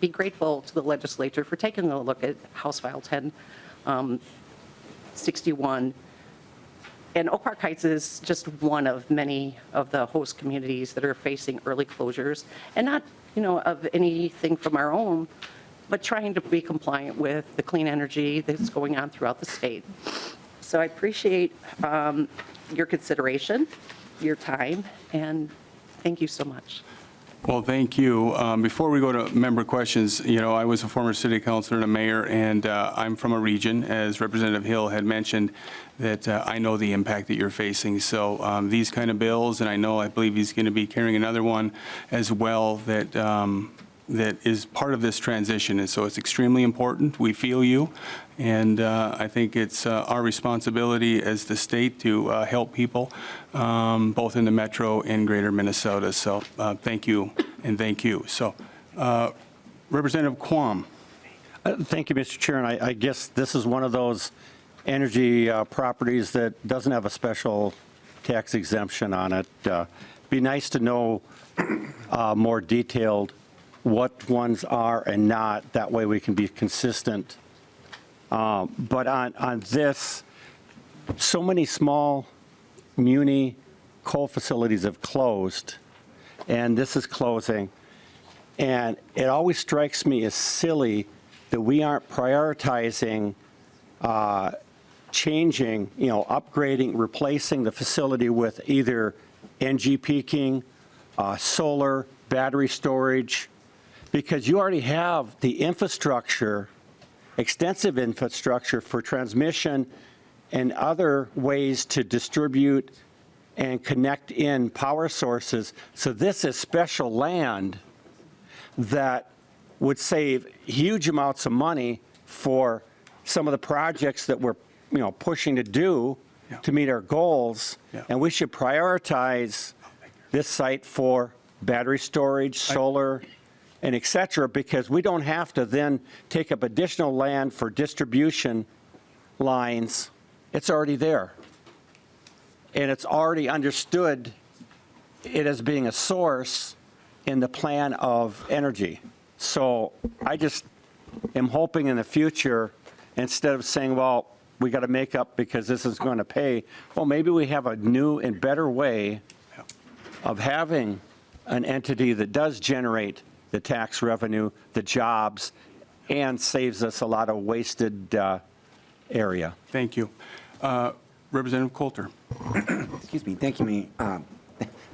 be grateful to the legislature for taking a look at House File 1061. And Oak Park Heights is just one of many of the host communities that are facing early closures, and not, of anything from our own, but trying to be compliant with the clean energy that's going on throughout the state. So I appreciate your consideration, your time, and thank you so much. Well, thank you. Before we go to member questions, I was a former city councilor and a mayor, and I'm from a region, as Representative Hill had mentioned, that I know the impact that you're facing. So these kind of bills, and I believe he's going to be carrying another one as well that is part of this transition. And so it's extremely important. We feel you. And I think it's our responsibility as the state to help people, both in the metro and greater Minnesota. So thank you and thank you. So Representative Quam. Thank you, Mr. Chair. And I guess this is one of those energy properties that doesn't have a special tax exemption on it. Be nice to know more detailed what ones are and not. That way we can be consistent. But on this, so many small muni coal facilities have closed, and this is closing. And it always strikes me as silly that we aren't prioritizing changing, upgrading, replacing the facility with either NG peaking, solar, battery storage, because you already have the infrastructure, extensive infrastructure for transmission and other ways to distribute and connect in power sources. So this is special land that would save huge amounts of money for some of the projects that we're pushing to do to meet our goals. And we should prioritize this site for battery storage, solar, and et cetera, because we don't have to then take up additional land for distribution lines. It's already there. And it's already understood it as being a source in the plan of energy. So I just am hoping in the future, instead of saying, well, we got to make up because this is going to pay, well, maybe we have a new and better way of having an entity that does generate the tax revenue, the jobs, and saves us a lot of wasted area. Thank you. Representative Coulter. Excuse me. Thank you,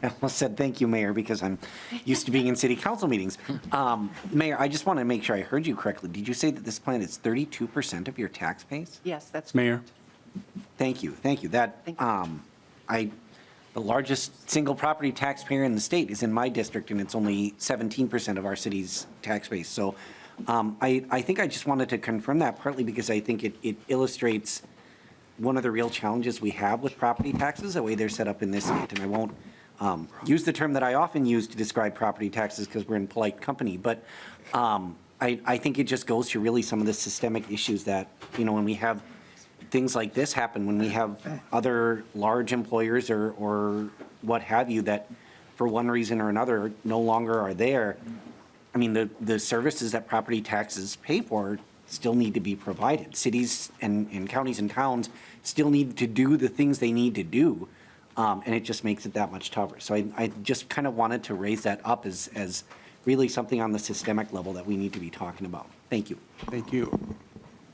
I almost said thank you, Mayor, because I'm used to being in city council meetings. Mayor, I just want to make sure I heard you correctly. Did you say that this plant is 32% of your tax base? Yes, that's. Mayor? Thank you, thank you. That, the largest single property taxpayer in the state is in my district, and it's only 17% of our city's tax base. So I think I just wanted to confirm that, partly because I think it illustrates one of the real challenges we have with property taxes, the way they're set up in this state. And I won't use the term that I often use to describe property taxes because we're in polite company, but I think it just goes to really some of the systemic issues that, when we have things like this happen, when we have other large employers or what have you that for one reason or another no longer are there, I mean, the services that property taxes pay for still need to be provided. Cities and counties and towns still need to do the things they need to do, and it just makes it that much tougher. So I just kind of wanted to raise that up as really something on the systemic level that we need to be talking about. Thank you. Thank you.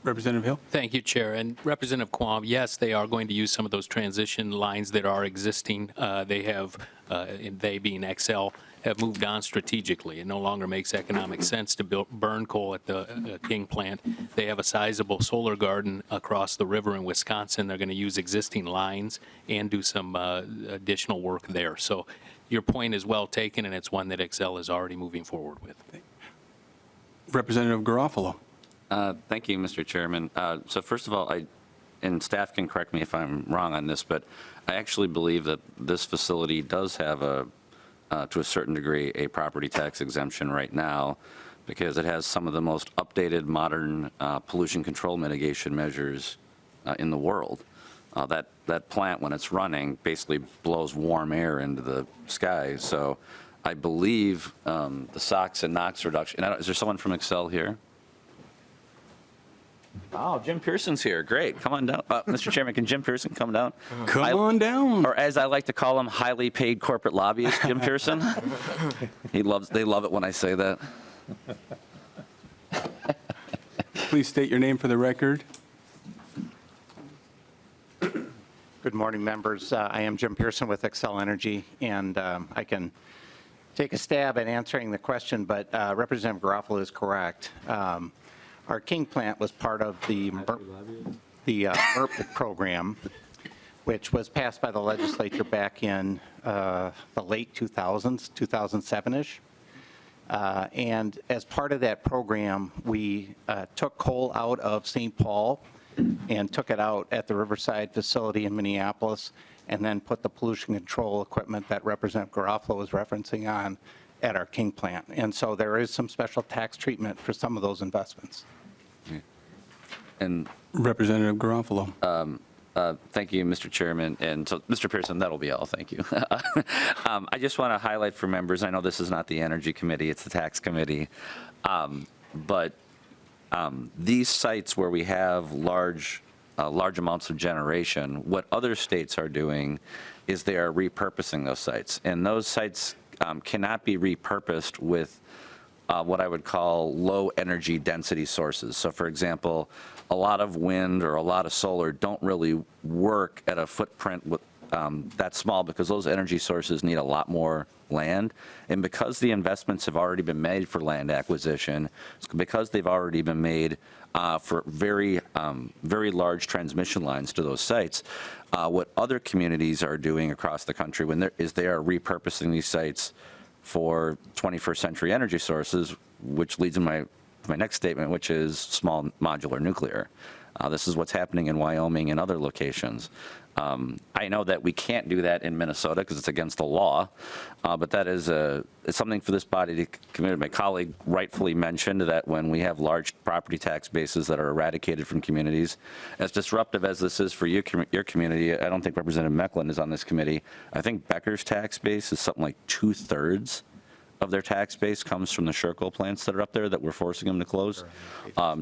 Representative Hill? Thank you, Chair. And Representative Quam, yes, they are going to use some of those transition lines that are existing. They have, and they being XL, have moved on strategically. It no longer makes economic sense to burn coal at the King plant. They have a sizable solar garden across the river in Wisconsin. They're going to use existing lines and do some additional work there. So your point is well taken, and it's one that XL is already moving forward with. Representative Garofalo? Thank you, Mr. Chairman. So first of all, and staff can correct me if I'm wrong on this, but I actually believe that this facility does have to a certain degree, a property tax exemption right now because it has some of the most updated modern pollution control mitigation measures in the world. That plant, when it's running, basically blows warm air into the sky. So I believe the SOx and NOx reduction. Is there someone from Excel here? Oh, Jim Pearson's here. Great. Come on down. Mr. Chairman, can Jim Pearson come down? Come on down. Or as I like to call him, highly paid corporate lobbyist Jim Pearson. They love it when I say that. Please state your name for the record. Good morning, members. I am Jim Pearson with Xcel Energy, and I can take a stab at answering the question, but Representative Garofalo is correct. Our King plant was part of the MERP program, which was passed by the legislature back in the late 2000s, 2007-ish. And as part of that program, we took coal out of St. Paul and took it out at the Riverside facility in Minneapolis, and then put the pollution control equipment that Representative Garofalo was referencing on at our King plant. And so there is some special tax treatment for some of those investments. And Representative Garofalo. Thank you, Mr. Chairman. And so, Mr. Pearson, that'll be all. Thank you. I just want to highlight for members, I know this is not the Energy Committee, it's the Tax Committee, but these sites where we have large amounts of generation, what other states are doing is they are repurposing those sites. And those sites cannot be repurposed with what I would call low energy density sources. So for example, a lot of wind or a lot of solar don't really work at a footprint with, that small because those energy sources need a lot more land. And because the investments have already been made for land acquisition, because they've already been made for very large transmission lines to those sites, what other communities are doing across the country is they are repurposing these sites for 21st century energy sources, which leads to my next statement, which is small modular nuclear. This is what's happening in Wyoming and other locations. I know that we can't do that in Minnesota because it's against the law, but that is it's something for this body to commit. My colleague rightfully mentioned that when we have large property tax bases that are eradicated from communities, as disruptive as this is for your community, I don't think Representative Mecklen is on this committee. I think Becker's tax base is something like 2/3 of their tax base comes from the Sherco plants that are up there that we're forcing them to close.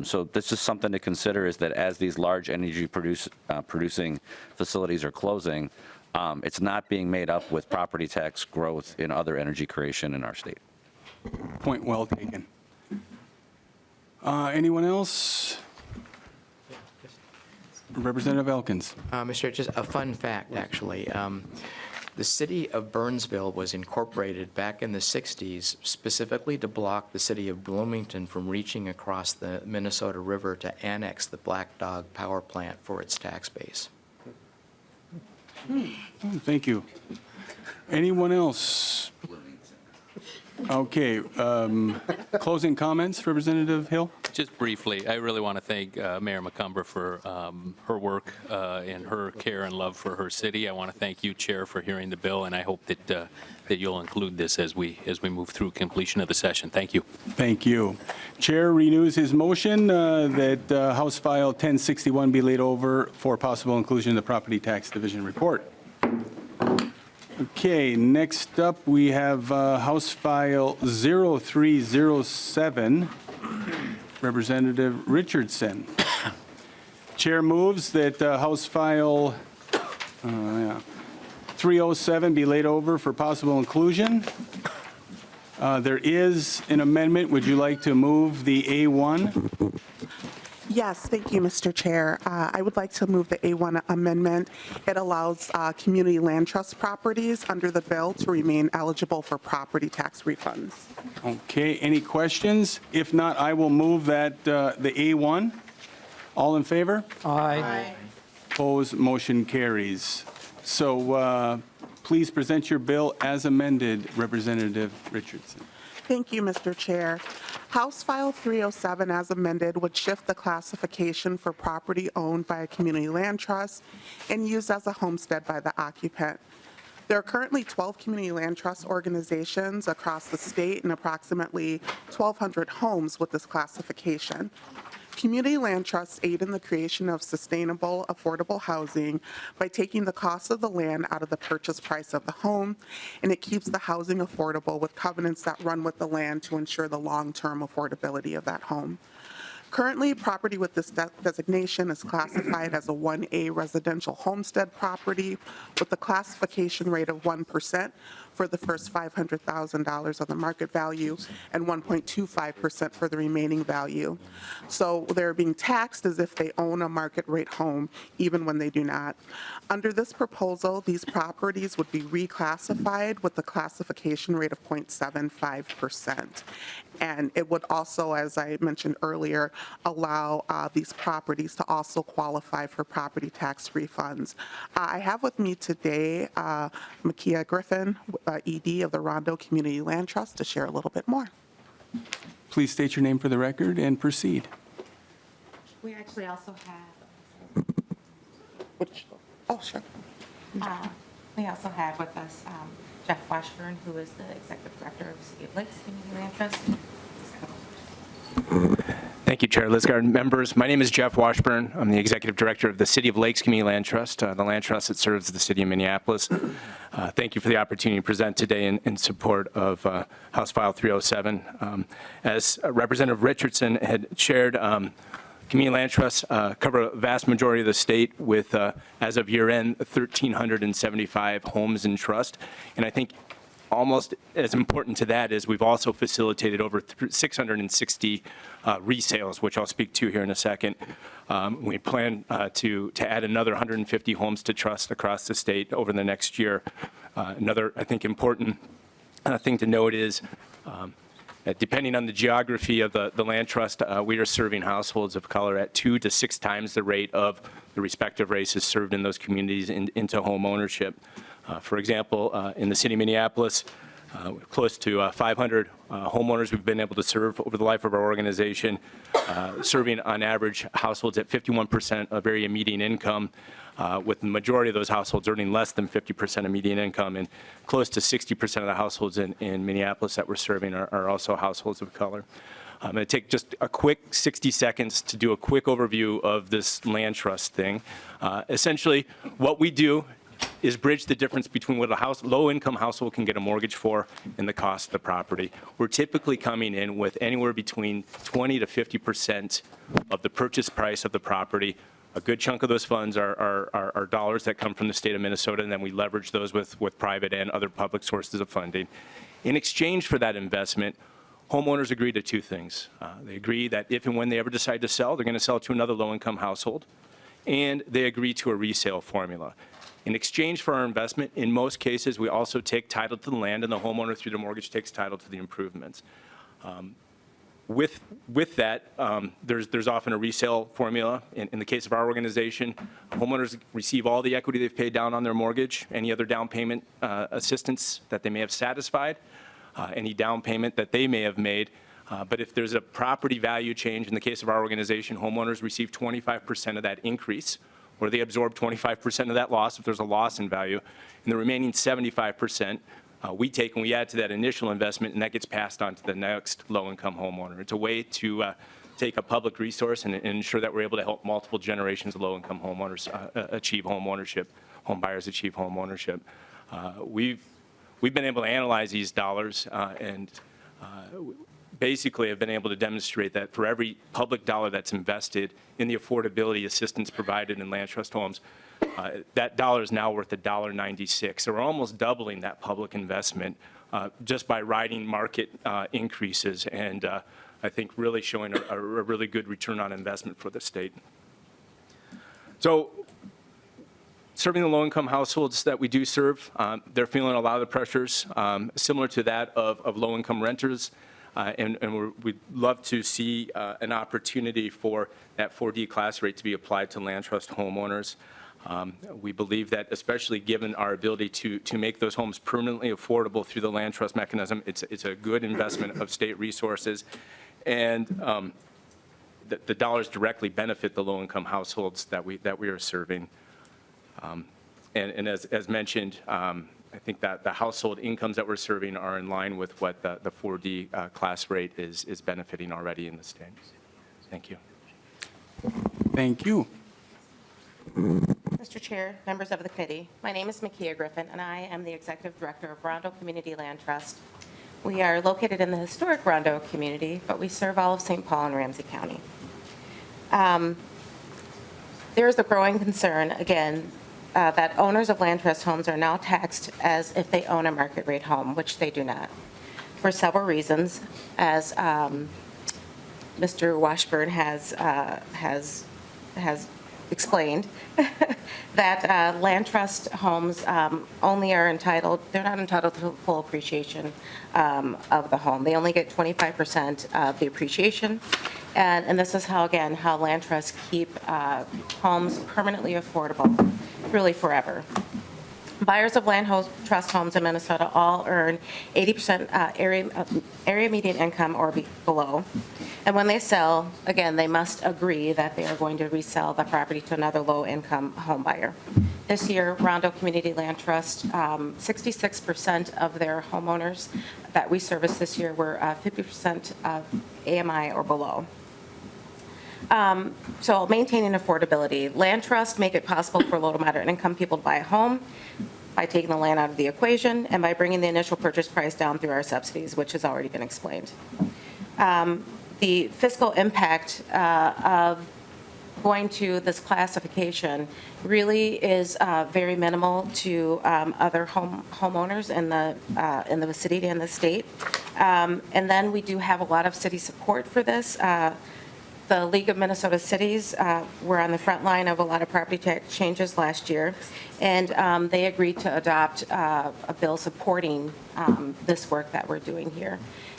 So this is something to consider, is that as these large energy producing facilities are closing, it's not being made up with property tax growth in other energy creation in our state. Point well taken. Anyone else? Representative Elkins. Mr. Chair, just a fun fact, actually. The city of Burnsville was incorporated back in the 60s specifically to block the city of Bloomington from reaching across the Minnesota River to annex the Black Dog power plant for its tax base. Thank you. Anyone else? Okay, closing comments, Representative Hill? Just briefly, I really want to thank Mayor McCumber for her work and her care and love for her city. I want to thank you, Chair, for hearing the bill, and I hope that that you'll include this as we move through completion of the session. Thank you. Thank you. Chair renews his motion that House File 1061 be laid over for possible inclusion in the Property Tax Division report. Okay, next up, we have House File 0307, Representative Richardson. Chair moves that House File 307 be laid over for possible inclusion. There is an amendment. Would you like to move the A1? Yes, thank you, Mr. Chair. I would like to move the A1 amendment. It allows community land trust properties under the bill to remain eligible for property tax refunds. Okay, any questions? If not, I will move that the A1. All in favor? Aye. Opposed, motion carries. So please present your bill as amended, Representative Richardson. Thank you, Mr. Chair. House File 307 as amended would shift the classification for property owned by a community land trust and used as a homestead by the occupant. There are currently 12 community land trust organizations across the state and approximately 1,200 homes with this classification. Community land trusts aid in the creation of sustainable, affordable housing by taking the cost of the land out of the purchase price of the home, and it keeps the housing affordable with covenants that run with the land to ensure the long-term affordability of that home. Currently, property with this designation is classified as a 1A residential homestead property with a classification rate of 1% for the first $500,000 of the market value and 1.25% for the remaining value. So they're being taxed as if they own a market rate home, even when they do not. Under this proposal, these properties would be reclassified with the classification rate of 0.75%. And it would also, as I mentioned earlier, allow these properties to also qualify for property tax refunds. I have with me today Makia Griffin, ED of the Rondo Community Land Trust, to share a little bit more. Please state your name for the record and proceed. We actually also have, Sure. we also have with us Jeff Washburn, who is the Executive Director of City of Lakes Community Land Trust. Thank you, Chair Lisgard. Members, my name is Jeff Washburn. I'm the Executive Director of the City of Lakes Community Land Trust, the land trust that serves the city of Minneapolis. Thank you for the opportunity to present today in support of House File 307. As Representative Richardson had shared, community land trusts cover a vast majority of the state with, as of year end, 1,375 homes in trust. And I think almost as important to that is we've also facilitated over 660 resales, which I'll speak to here in a second. We plan to add another 150 homes to trust across the state over the next year. Another, I think, important thing to note is depending on the geography of the land trust, we are serving households of color at 2 to 6 times the rate of the respective races served in those communities into home ownership. For example, in the city of Minneapolis, close to 500 homeowners we've been able to serve over the life of our organization, serving on average households at 51% of area median income, with the majority of those households earning less than 50% of median income, and close to 60% of the households in Minneapolis that we're serving are also households of color. I'm going to take just a quick 60 seconds to do a quick overview of this land trust thing. Essentially, what we do is bridge the difference between what a low-income household can get a mortgage for and the cost of the property. We're typically coming in with anywhere between 20 to 50% of the purchase price of the property. A good chunk of those funds are dollars that come from the state of Minnesota, and then we leverage those with private and other public sources of funding. In exchange for that investment, homeowners agree to 2 things. They agree that if and when they ever decide to sell, they're going to sell to another low-income household. and they agree to a resale formula. In exchange for our investment, in most cases, we also take title to the land, and the homeowner through the mortgage takes title to the improvements. With that, there's often a resale formula. In the case of our organization, homeowners receive all the equity they've paid down on their mortgage, any other down payment assistance that they may have satisfied, any down payment that they may have made. But if there's a property value change, in the case of our organization, homeowners receive 25% of that increase, or they absorb 25% of that loss if there's a loss in value, and the remaining 75% we take and we add to that initial investment, and that gets passed on to the next low-income homeowner. It's a way to take a public resource and ensure that we're able to help multiple generations of low-income homeowners achieve home ownership, home buyers achieve home ownership. We've been able to analyze these dollars and basically have been able to demonstrate that for every public dollar that's invested in the affordability assistance provided in land trust homes, that dollar is now worth $1.96. So we're almost doubling that public investment just by riding market increases, and I think really showing a really good return on investment for the state. So serving the low-income households that we do serve, they're feeling a lot of the pressures similar to that of low-income renters. And we'd love to see an opportunity for that 4D class rate to be applied to land trust homeowners. We believe that, especially given our ability to make those homes permanently affordable through the land trust mechanism, it's a good investment of state resources, and the dollars directly benefit the low-income households that we are serving. And as mentioned, I think that the household incomes that we're serving are in line with what the 4D class rate is benefiting already in the state. Thank you. Thank you. Mr. Chair, members of the committee, my name is Makia Griffin, and I am the Executive Director of Rondo Community Land Trust. We are located in the historic Rondo community, but we serve all of St. Paul and Ramsey County. There is a growing concern, again, that owners of land trust homes are now taxed as if they own a market rate home, which they do not, for several reasons, as Mr. Washburn has explained, that land trust homes only are entitled, they're not entitled to full appreciation of the home. They only get 25% of the appreciation. And this is how, again, how land trusts keep homes permanently affordable, really forever. Buyers of land trust homes in Minnesota all earn 80% area median income or below. And when they sell, again, they must agree that they are going to resell the property to another low-income home buyer. This year, Rondo Community Land Trust, 66% of their homeowners that we serviced this year were 50% of AMI or below. So maintaining affordability. Land trusts make it possible for low to moderate income people to buy a home by taking the land out of the equation and by bringing the initial purchase price down through our subsidies, which has already been explained. The fiscal impact of going to this classification really is very minimal to other homeowners in the vicinity and the state. And then we do have a lot of city support for this. The League of Minnesota Cities were on the front line of a lot of property tax changes last year, and they agreed to adopt a bill supporting this work that we're doing here.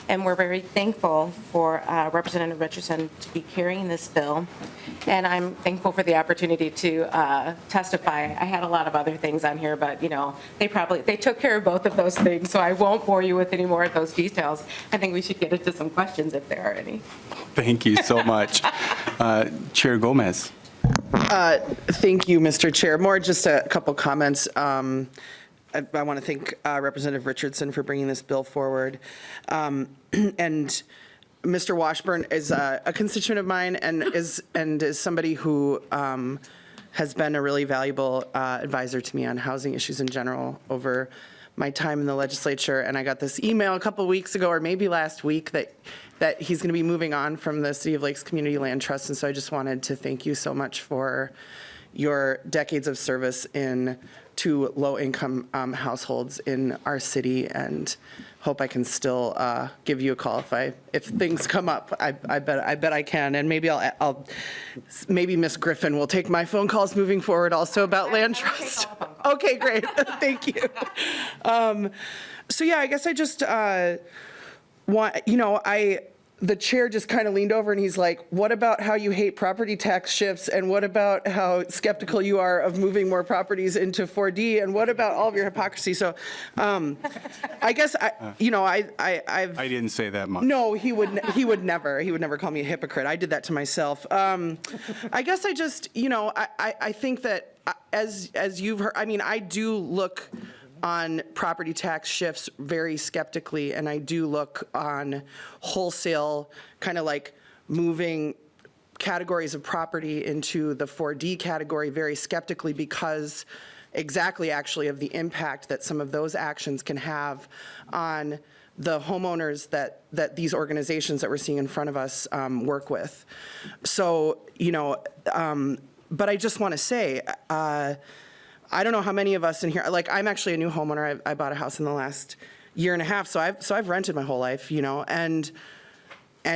And we're very thankful for Representative Richardson to be carrying this bill, and I'm thankful for the opportunity to testify. I had a lot of other things on here, but you know, they took care of both of those things, so I won't bore you with any more of those details. I think we should get into some questions if there are any. Thank you so much. Chair Gomez. Thank you, Mr. Chair. More just a couple comments. I want to thank Representative Richardson for bringing this bill forward. And Mr. Washburn is a constituent of mine and is somebody who has been a really valuable advisor to me on housing issues in general over my time in the legislature. And I got this email a couple weeks ago, or maybe last week, that he's going to be moving on from the City of Lakes Community Land Trust. And so I just wanted to thank you so much for your decades of service in to low-income households in our city, and hope I can still give you a call if things come up. I bet I can, and maybe maybe Ms. Griffin will take my phone calls moving forward also about land trust. Okay, great. Thank you. So yeah, I guess I just the chair just kind of leaned over and he's like, what about how you hate property tax shifts? And what about how skeptical you are of moving more properties into 4D? And what about all of your hypocrisy? So I guess, I've... I didn't say that much. No, he would never call me a hypocrite. I did that to myself. I guess I just, I think that as you've heard, I mean, I do look on property tax shifts very skeptically, and I do look on wholesale kind of like moving categories of property into the 4D category very skeptically because exactly actually of the impact that some of those actions can have on the homeowners that these organizations that we're seeing in front of us work with. So, but I just want to say, I don't know how many of us in here, like I'm actually a new homeowner. I bought a house in the last year and a half, so I've rented my whole life, and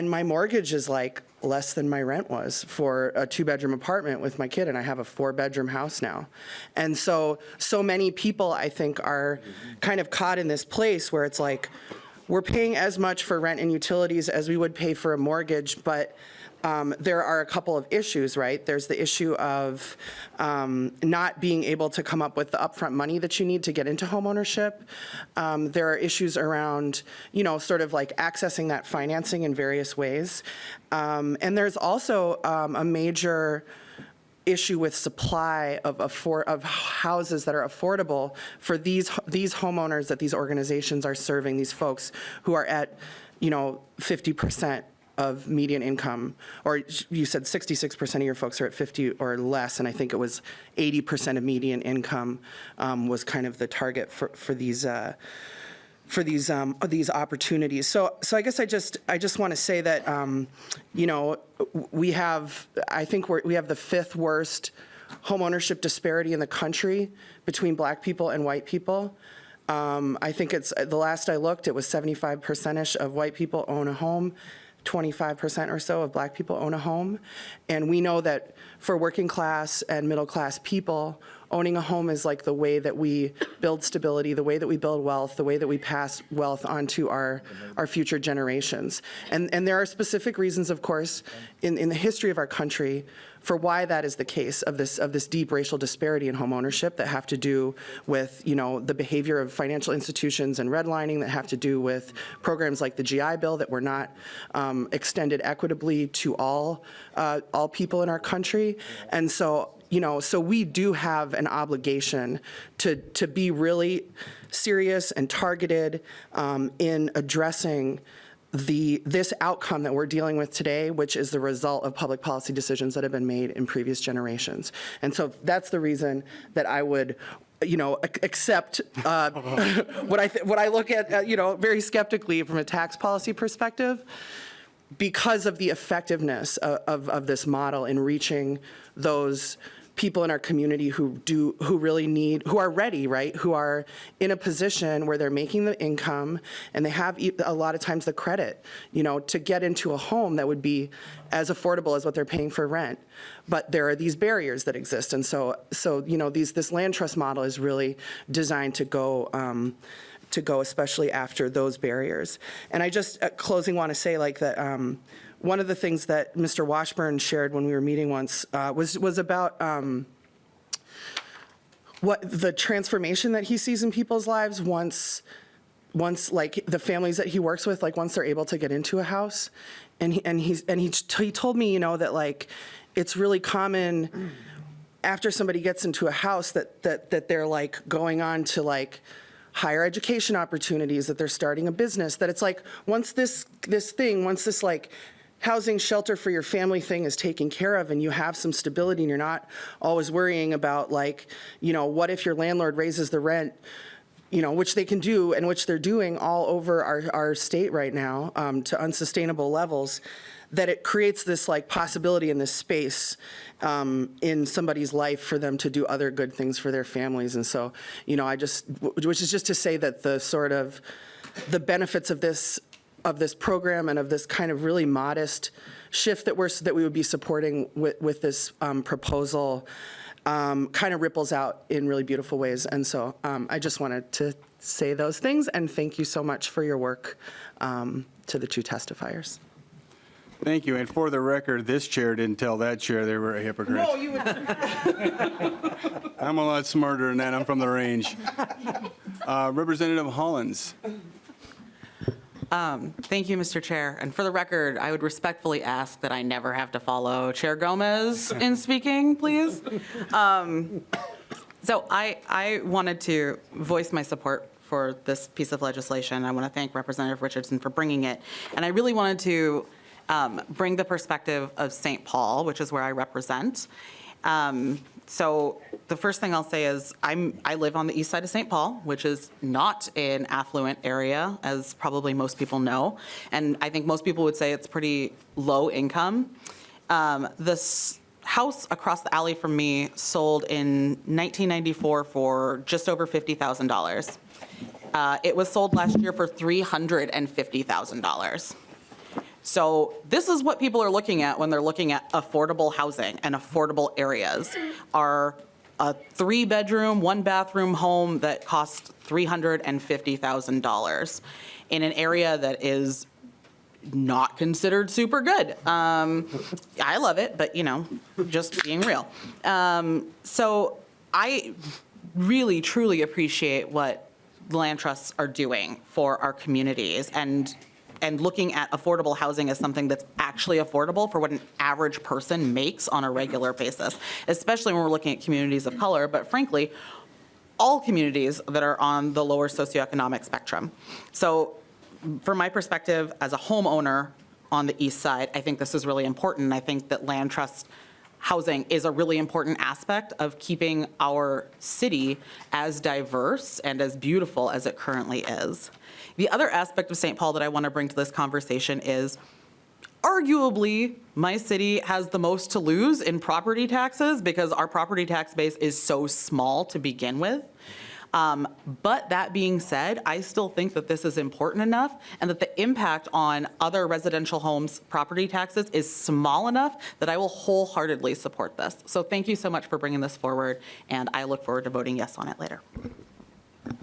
my mortgage is like less than my rent was for a 2-bedroom apartment with my kid, and I have a 4-bedroom house now. And so many people, I think, are kind of caught in this place where it's like, we're paying as much for rent and utilities as we would pay for a mortgage, but there are a couple of issues, right? There's the issue of not being able to come up with the upfront money that you need to get into homeownership. There are issues around, sort of like accessing that financing in various ways. And there's also a major issue with supply of houses that are affordable for these homeowners that these organizations are serving, these folks who are at, 50% of median income, or you said 66% of your folks are at 50 or less, and I think it was 80% of median income was kind of the target for these opportunities. So I guess I just want to say that we have the 5th worst homeownership disparity in the country between Black people and white people. I think it's the last I looked, it was 75%ish of white people own a home. 25% or so of Black people own a home. And we know that for working class and middle class people, owning a home is like the way that we build stability, the way that we build wealth, the way that we pass wealth on to our future generations. And there are specific reasons, of course, in the history of our country for why that is the case, of this deep racial disparity in home ownership that have to do with, the behavior of financial institutions and redlining, that have to do with programs like the GI Bill that were not extended equitably to all people in our country. And so, so we do have an obligation to be really serious and targeted in addressing this outcome that we're dealing with today, which is the result of public policy decisions that have been made in previous generations. And so that's the reason that I would accept what I look at, very skeptically from a tax policy perspective, because of the effectiveness of this model in reaching those people in our community who are ready, right? Who are in a position where they're making the income and they have a lot of times the credit, to get into a home that would be as affordable as what they're paying for rent. But there are these barriers that exist. And so this land trust model is really designed to go especially after those barriers. And I just, at closing, want to say that one of the things that Mr. Washburn shared when we were meeting once was about what the transformation that he sees in people's lives once like the families that he works with, like once they're able to get into a house. And he told me, that like it's really common after somebody gets into a house that they're like going on to like higher education opportunities, that they're starting a business, that it's like once this like housing shelter for your family thing is taken care of and you have some stability and you're not always worrying about like, what if your landlord raises the rent which they can do and which they're doing all over our state right now to unsustainable levels, that it creates this like possibility in this space in somebody's life for them to do other good things for their families. And so, which is just to say that the sort of the benefits of this program and of this kind of really modest shift that we would be supporting with this proposal kind of ripples out in really beautiful ways. And so I just wanted to say those things, and thank you so much for your work to the two testifiers. Thank you. And for the record, this chair didn't tell that chair they were a hypocrite. No, you would. I'm a lot smarter than that. I'm from the range. Representative Hollins. Thank you, Mr. Chair. And for the record, I would respectfully ask that I never have to follow Chair Gomez in speaking, please. So I wanted to voice my support for this piece of legislation. I want to thank Representative Richardson for bringing it. And I really wanted to bring the perspective of St. Paul, which is where I represent. So the first thing I'll say is I live on the east side of St. Paul, which is not an affluent area, as probably most people know. And I think most people would say it's pretty low income. This house across the alley from me sold in 1994 for just over $50,000. It was sold last year for $350,000. So this is what people are looking at when they're looking at affordable housing and affordable areas, are a 3-bedroom, 1-bathroom home that costs $350,000 in an area that is not considered super good. I love it, but just being real. So I really, truly appreciate what the land trusts are doing for our communities and looking at affordable housing as something that's actually affordable for what an average person makes on a regular basis, especially when we're looking at communities of color, but frankly, all communities that are on the lower socioeconomic spectrum. So from my perspective as a homeowner on the east side, I think this is really important. I think that land trust housing is a really important aspect of keeping our city as diverse and as beautiful as it currently is. The other aspect of St. Paul that I want to bring to this conversation is arguably my city has the most to lose in property taxes because our property tax base is so small to begin with. But that being said, I still think that this is important enough and that the impact on other residential homes' property taxes is small enough that I will wholeheartedly support this. So thank you so much for bringing this forward, and I look forward to voting yes on it later.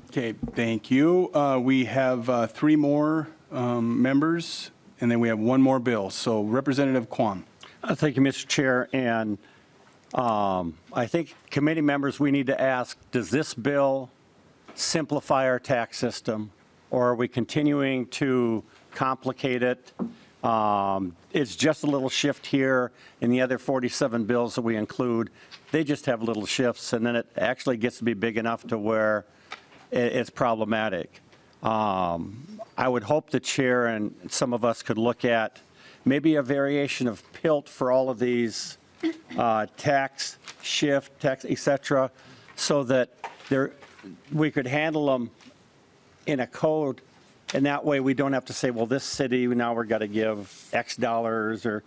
Okay, thank you. We have 3 more members, and then we have 1 more bill. So Representative Kwan. Thank you, Mr. Chair. And I think committee members, we need to ask, does this bill simplify our tax system, or are we continuing to complicate it? It's just a little shift here, and the other 47 bills that we include, they just have little shifts, and then it actually gets to be big enough to where it's problematic. I would hope the chair and some of us could look at maybe a variation of PILT for all of these tax shift, tax, et cetera, so that we could handle them in a code, and that way we don't have to say, well, this city, now we're going to give X dollars, or,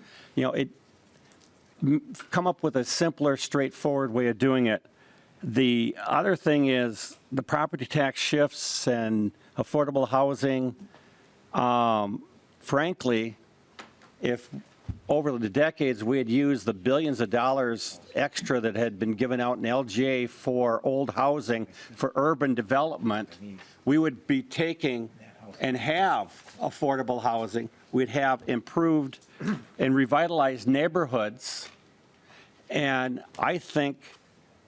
come up with a simpler, straightforward way of doing it. The other thing is the property tax shifts and affordable housing. Frankly, if over the decades we had used the billions of dollars extra that had been given out in LGA for old housing for urban development, we would be taking and have affordable housing. We'd have improved and revitalized neighborhoods. And I think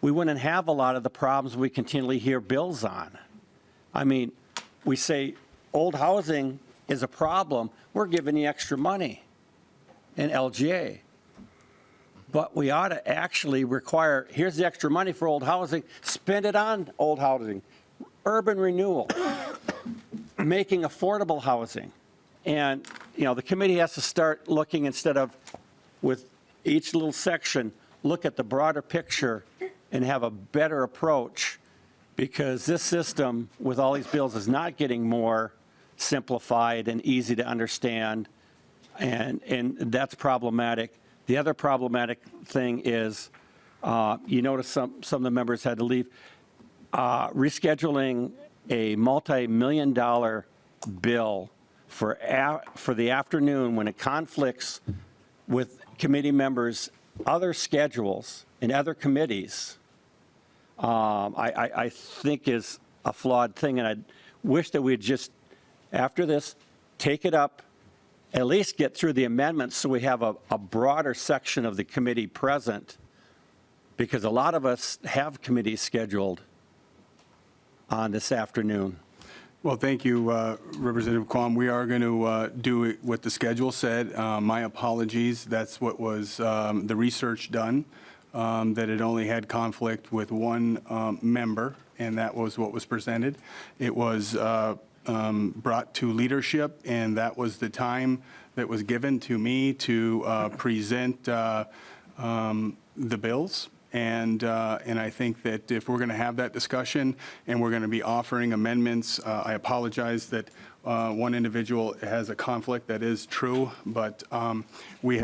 we wouldn't have a lot of the problems we continually hear bills on. I mean, we say old housing is a problem. We're giving you extra money in LGA. But we ought to actually require, here's the extra money for old housing, spend it on old housing, urban renewal, making affordable housing. And, the committee has to start looking, instead of with each little section, look at the broader picture and have a better approach, because this system with all these bills is not getting more simplified and easy to understand, and that's problematic. The other problematic thing is, you notice some of the members had to leave, rescheduling a multi-million-dollar bill for the afternoon when it conflicts with committee members' other schedules and other committees, I think is a flawed thing, and I wish that we'd just, after this, take it up, at least get through the amendments so we have a broader section of the committee present, because a lot of us have committees scheduled on this afternoon. Well, thank you, Representative Quam. We are going to do what the schedule said. My apologies. That's what was the research done, that it only had conflict with one member, and that was what was presented. It was brought to leadership, and that was the time that was given to me to present the bills. And I think that if we're going to have that discussion and we're going to be offering amendments, I apologize that one individual has a conflict. That is true, but we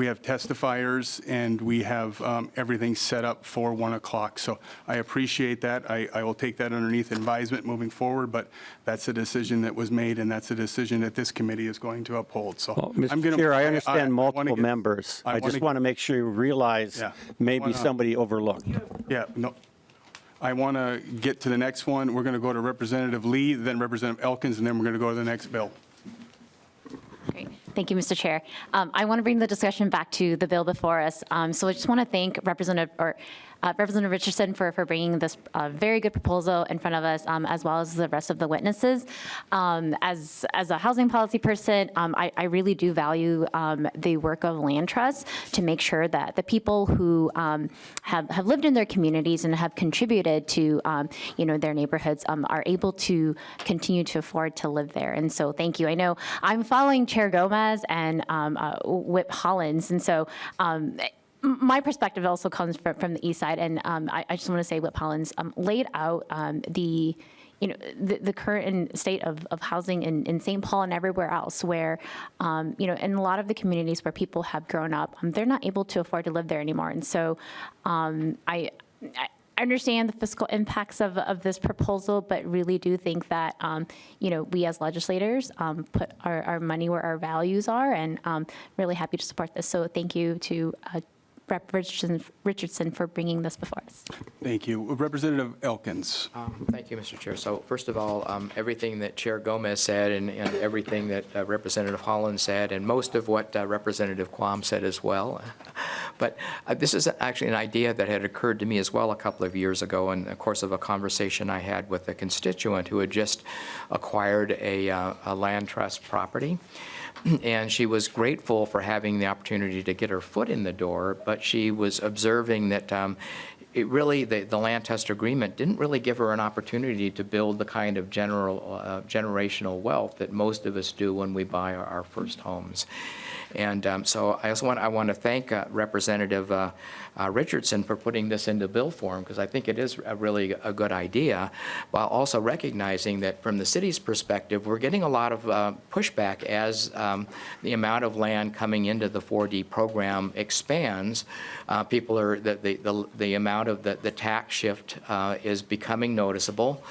have testifiers and we have everything set up for 1 o'clock. So I appreciate that. I will take that underneath advisement moving forward, but that's a decision that was made, and that's a decision that this committee is going to uphold. So Mr. Chair, I understand multiple members. I just want to make sure you realize maybe somebody overlooked. Yeah, no. I want to get to the next one. We're going to go to Representative Lee, then Representative Elkins, and then we're going to go to the next bill. Great. Thank you, Mr. Chair. I want to bring the discussion back to the bill before us. So I just want to thank Representative Richardson for bringing this very good proposal in front of us, as well as the rest of the witnesses. As a housing policy person, I really do value the work of land trusts to make sure that the people who have lived in their communities and have contributed to their neighborhoods are able to continue to afford to live there. And so thank you. I know I'm following Chair Gomez and Whip Hollins, and so my perspective also comes from the east side, and I just want to say Whip Hollins laid out the current state of housing in St. Paul and everywhere else, where in a lot of the communities where people have grown up, they're not able to afford to live there anymore. And so I understand the fiscal impacts of this proposal, but really do think that, we as legislators put our money where our values are, and really happy to support this. So thank you to Rep. Richardson for bringing this before us. Thank you. Representative Elkins. Thank you, Mr. Chair. So first of all, everything that Chair Gomez said and everything that Representative Holland said, and most of what Representative Quam said as well. But this is actually an idea that had occurred to me as well a couple of years ago in the course of a conversation I had with a constituent who had just acquired a land trust property. And she was grateful for having the opportunity to get her foot in the door, but she was observing that it really, the land trust agreement didn't really give her an opportunity to build the kind of generational wealth that most of us do when we buy our first homes. And so I want to thank Representative Richardson for putting this into bill form, because I think it is really a good idea, while also recognizing that from the city's perspective, we're getting a lot of pushback as the amount of land coming into the 4D program expands. People are, the amount of the tax shift is becoming noticeable.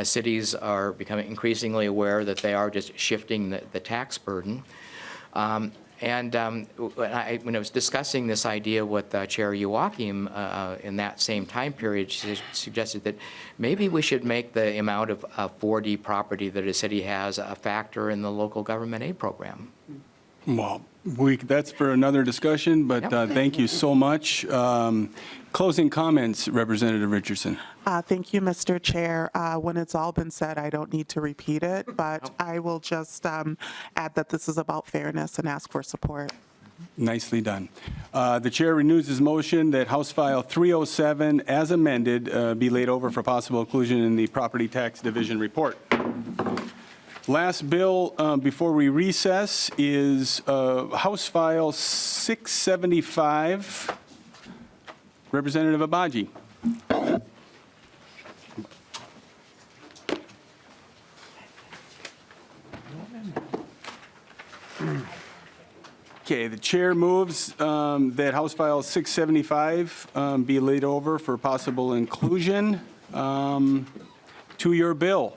Cities are becoming increasingly aware that they are just shifting the tax burden. And when I was discussing this idea with Chair Joachim in that same time period, she suggested that maybe we should make the amount of 4D property that a city has a factor in the local government aid program. Well, that's for another discussion, but thank you so much. Closing comments, Representative Richardson. Thank you, Mr. Chair. When it's all been said, I don't need to repeat it, but I will just add that this is about fairness and ask for support. Nicely done. The chair renews his motion that House File 307, as amended, be laid over for possible inclusion in the Property Tax Division report. Last bill before we recess is House File 675. Representative Agbaje. Okay, the chair moves that House File 675 be laid over for possible inclusion to your bill.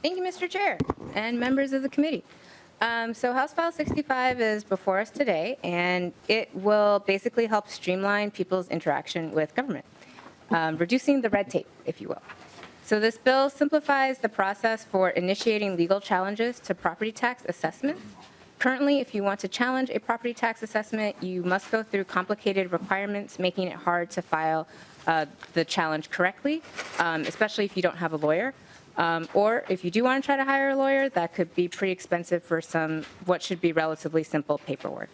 Thank you, Mr. Chair, and members of the committee. So House File 65 is before us today, and it will basically help streamline people's interaction with government, reducing the red tape, if you will. So this bill simplifies the process for initiating legal challenges to property tax assessments. Currently, if you want to challenge a property tax assessment, you must go through complicated requirements, making it hard to file the challenge correctly, especially if you don't have a lawyer. Or if you do want to try to hire a lawyer, that could be pretty expensive for some what should be relatively simple paperwork.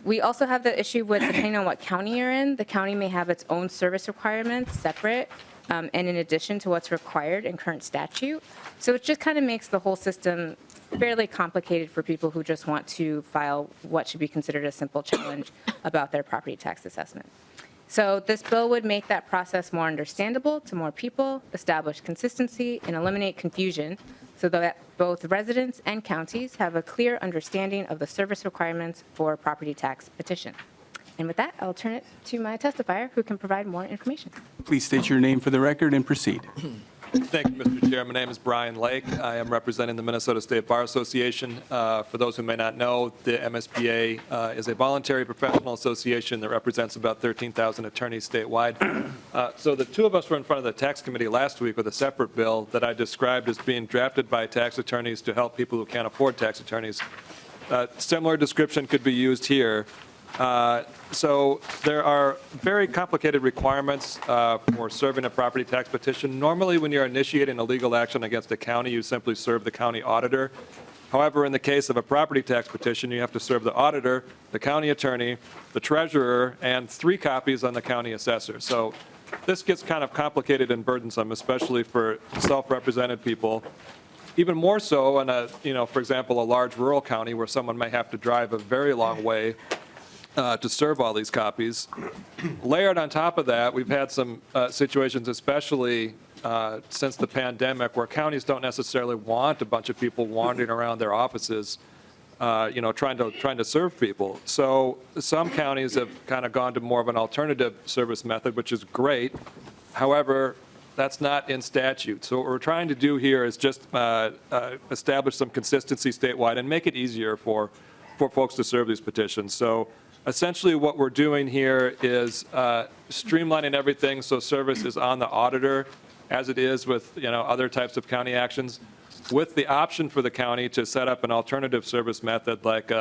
We also have the issue with, depending on what county you're in, the county may have its own service requirements separate and in addition to what's required in current statute. So it just kind of makes the whole system fairly complicated for people who just want to file what should be considered a simple challenge about their property tax assessment. So this bill would make that process more understandable to more people, establish consistency, and eliminate confusion so that both residents and counties have a clear understanding of the service requirements for a property tax petition. And with that, I'll turn it to my testifier who can provide more information. Please state your name for the record and proceed. Thank you, Mr. Chair. My name is Brian Lake. I am representing the Minnesota State Bar Association. For those who may not know, the MSBA is a voluntary professional association that represents about 13,000 attorneys statewide. So the two of us were in front of the tax committee last week with a separate bill that I described as being drafted by tax attorneys to help people who can't afford tax attorneys. Similar description could be used here. So there are very complicated requirements for serving a property tax petition. Normally, when you're initiating a legal action against a county, you simply serve the county auditor. However, in the case of a property tax petition, you have to serve the auditor, the county attorney, the treasurer, and 3 copies on the county assessor. So this gets kind of complicated and burdensome, especially for self-represented people. Even more so in a, for example, a large rural county where someone may have to drive a very long way to serve all these copies. Layered on top of that, we've had some situations, especially since the pandemic, where counties don't necessarily want a bunch of people wandering around their offices, trying to serve people. So some counties have kind of gone to more of an alternative service method, which is great. However, that's not in statute. So what we're trying to do here is just establish some consistency statewide and make it easier for folks to serve these petitions. So essentially what we're doing here is streamlining everything so service is on the auditor, as it is with other types of county actions, with the option for the county to set up an alternative service method like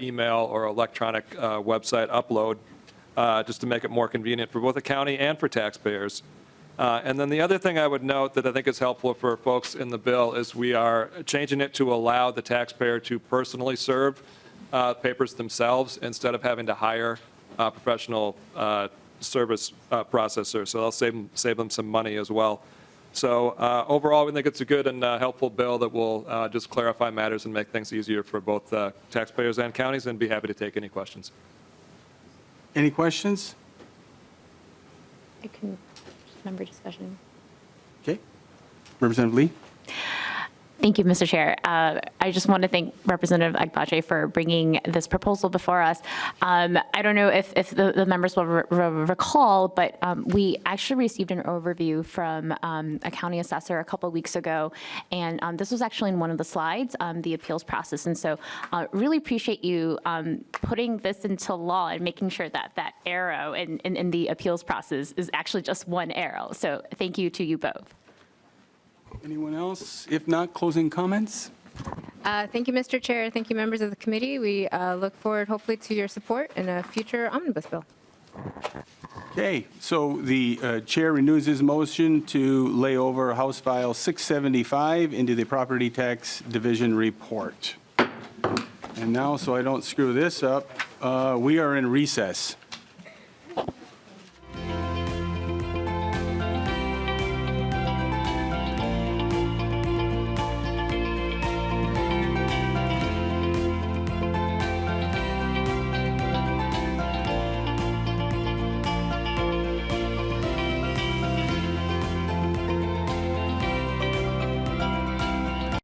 email or electronic website upload, just to make it more convenient for both the county and for taxpayers. And then the other thing I would note that I think is helpful for folks in the bill is we are changing it to allow the taxpayer to personally serve papers themselves instead of having to hire a professional service processor. So they'll save them some money as well. So overall, we think it's a good and helpful bill that will just clarify matters and make things easier for both taxpayers and counties, and be happy to take any questions. Any questions? I can member discussion. Okay. Representative Lee? Thank you, Mr. Chair. I just want to thank Representative Agbaje for bringing this proposal before us. I don't know if the members will recall, but we actually received an overview from a county assessor a couple of weeks ago, and this was actually in one of the slides, the appeals process. And so really appreciate you putting this into law and making sure that that arrow in the appeals process is actually just one arrow. So thank you to you both. Anyone else? If not, closing comments? Thank you, Mr. Chair. Thank you, members of the committee. We look forward, hopefully, to your support in a future omnibus bill. Okay, so the chair renews his motion to lay over House File 675 into the Property Tax Division report. And now, so I don't screw this up, we are in recess.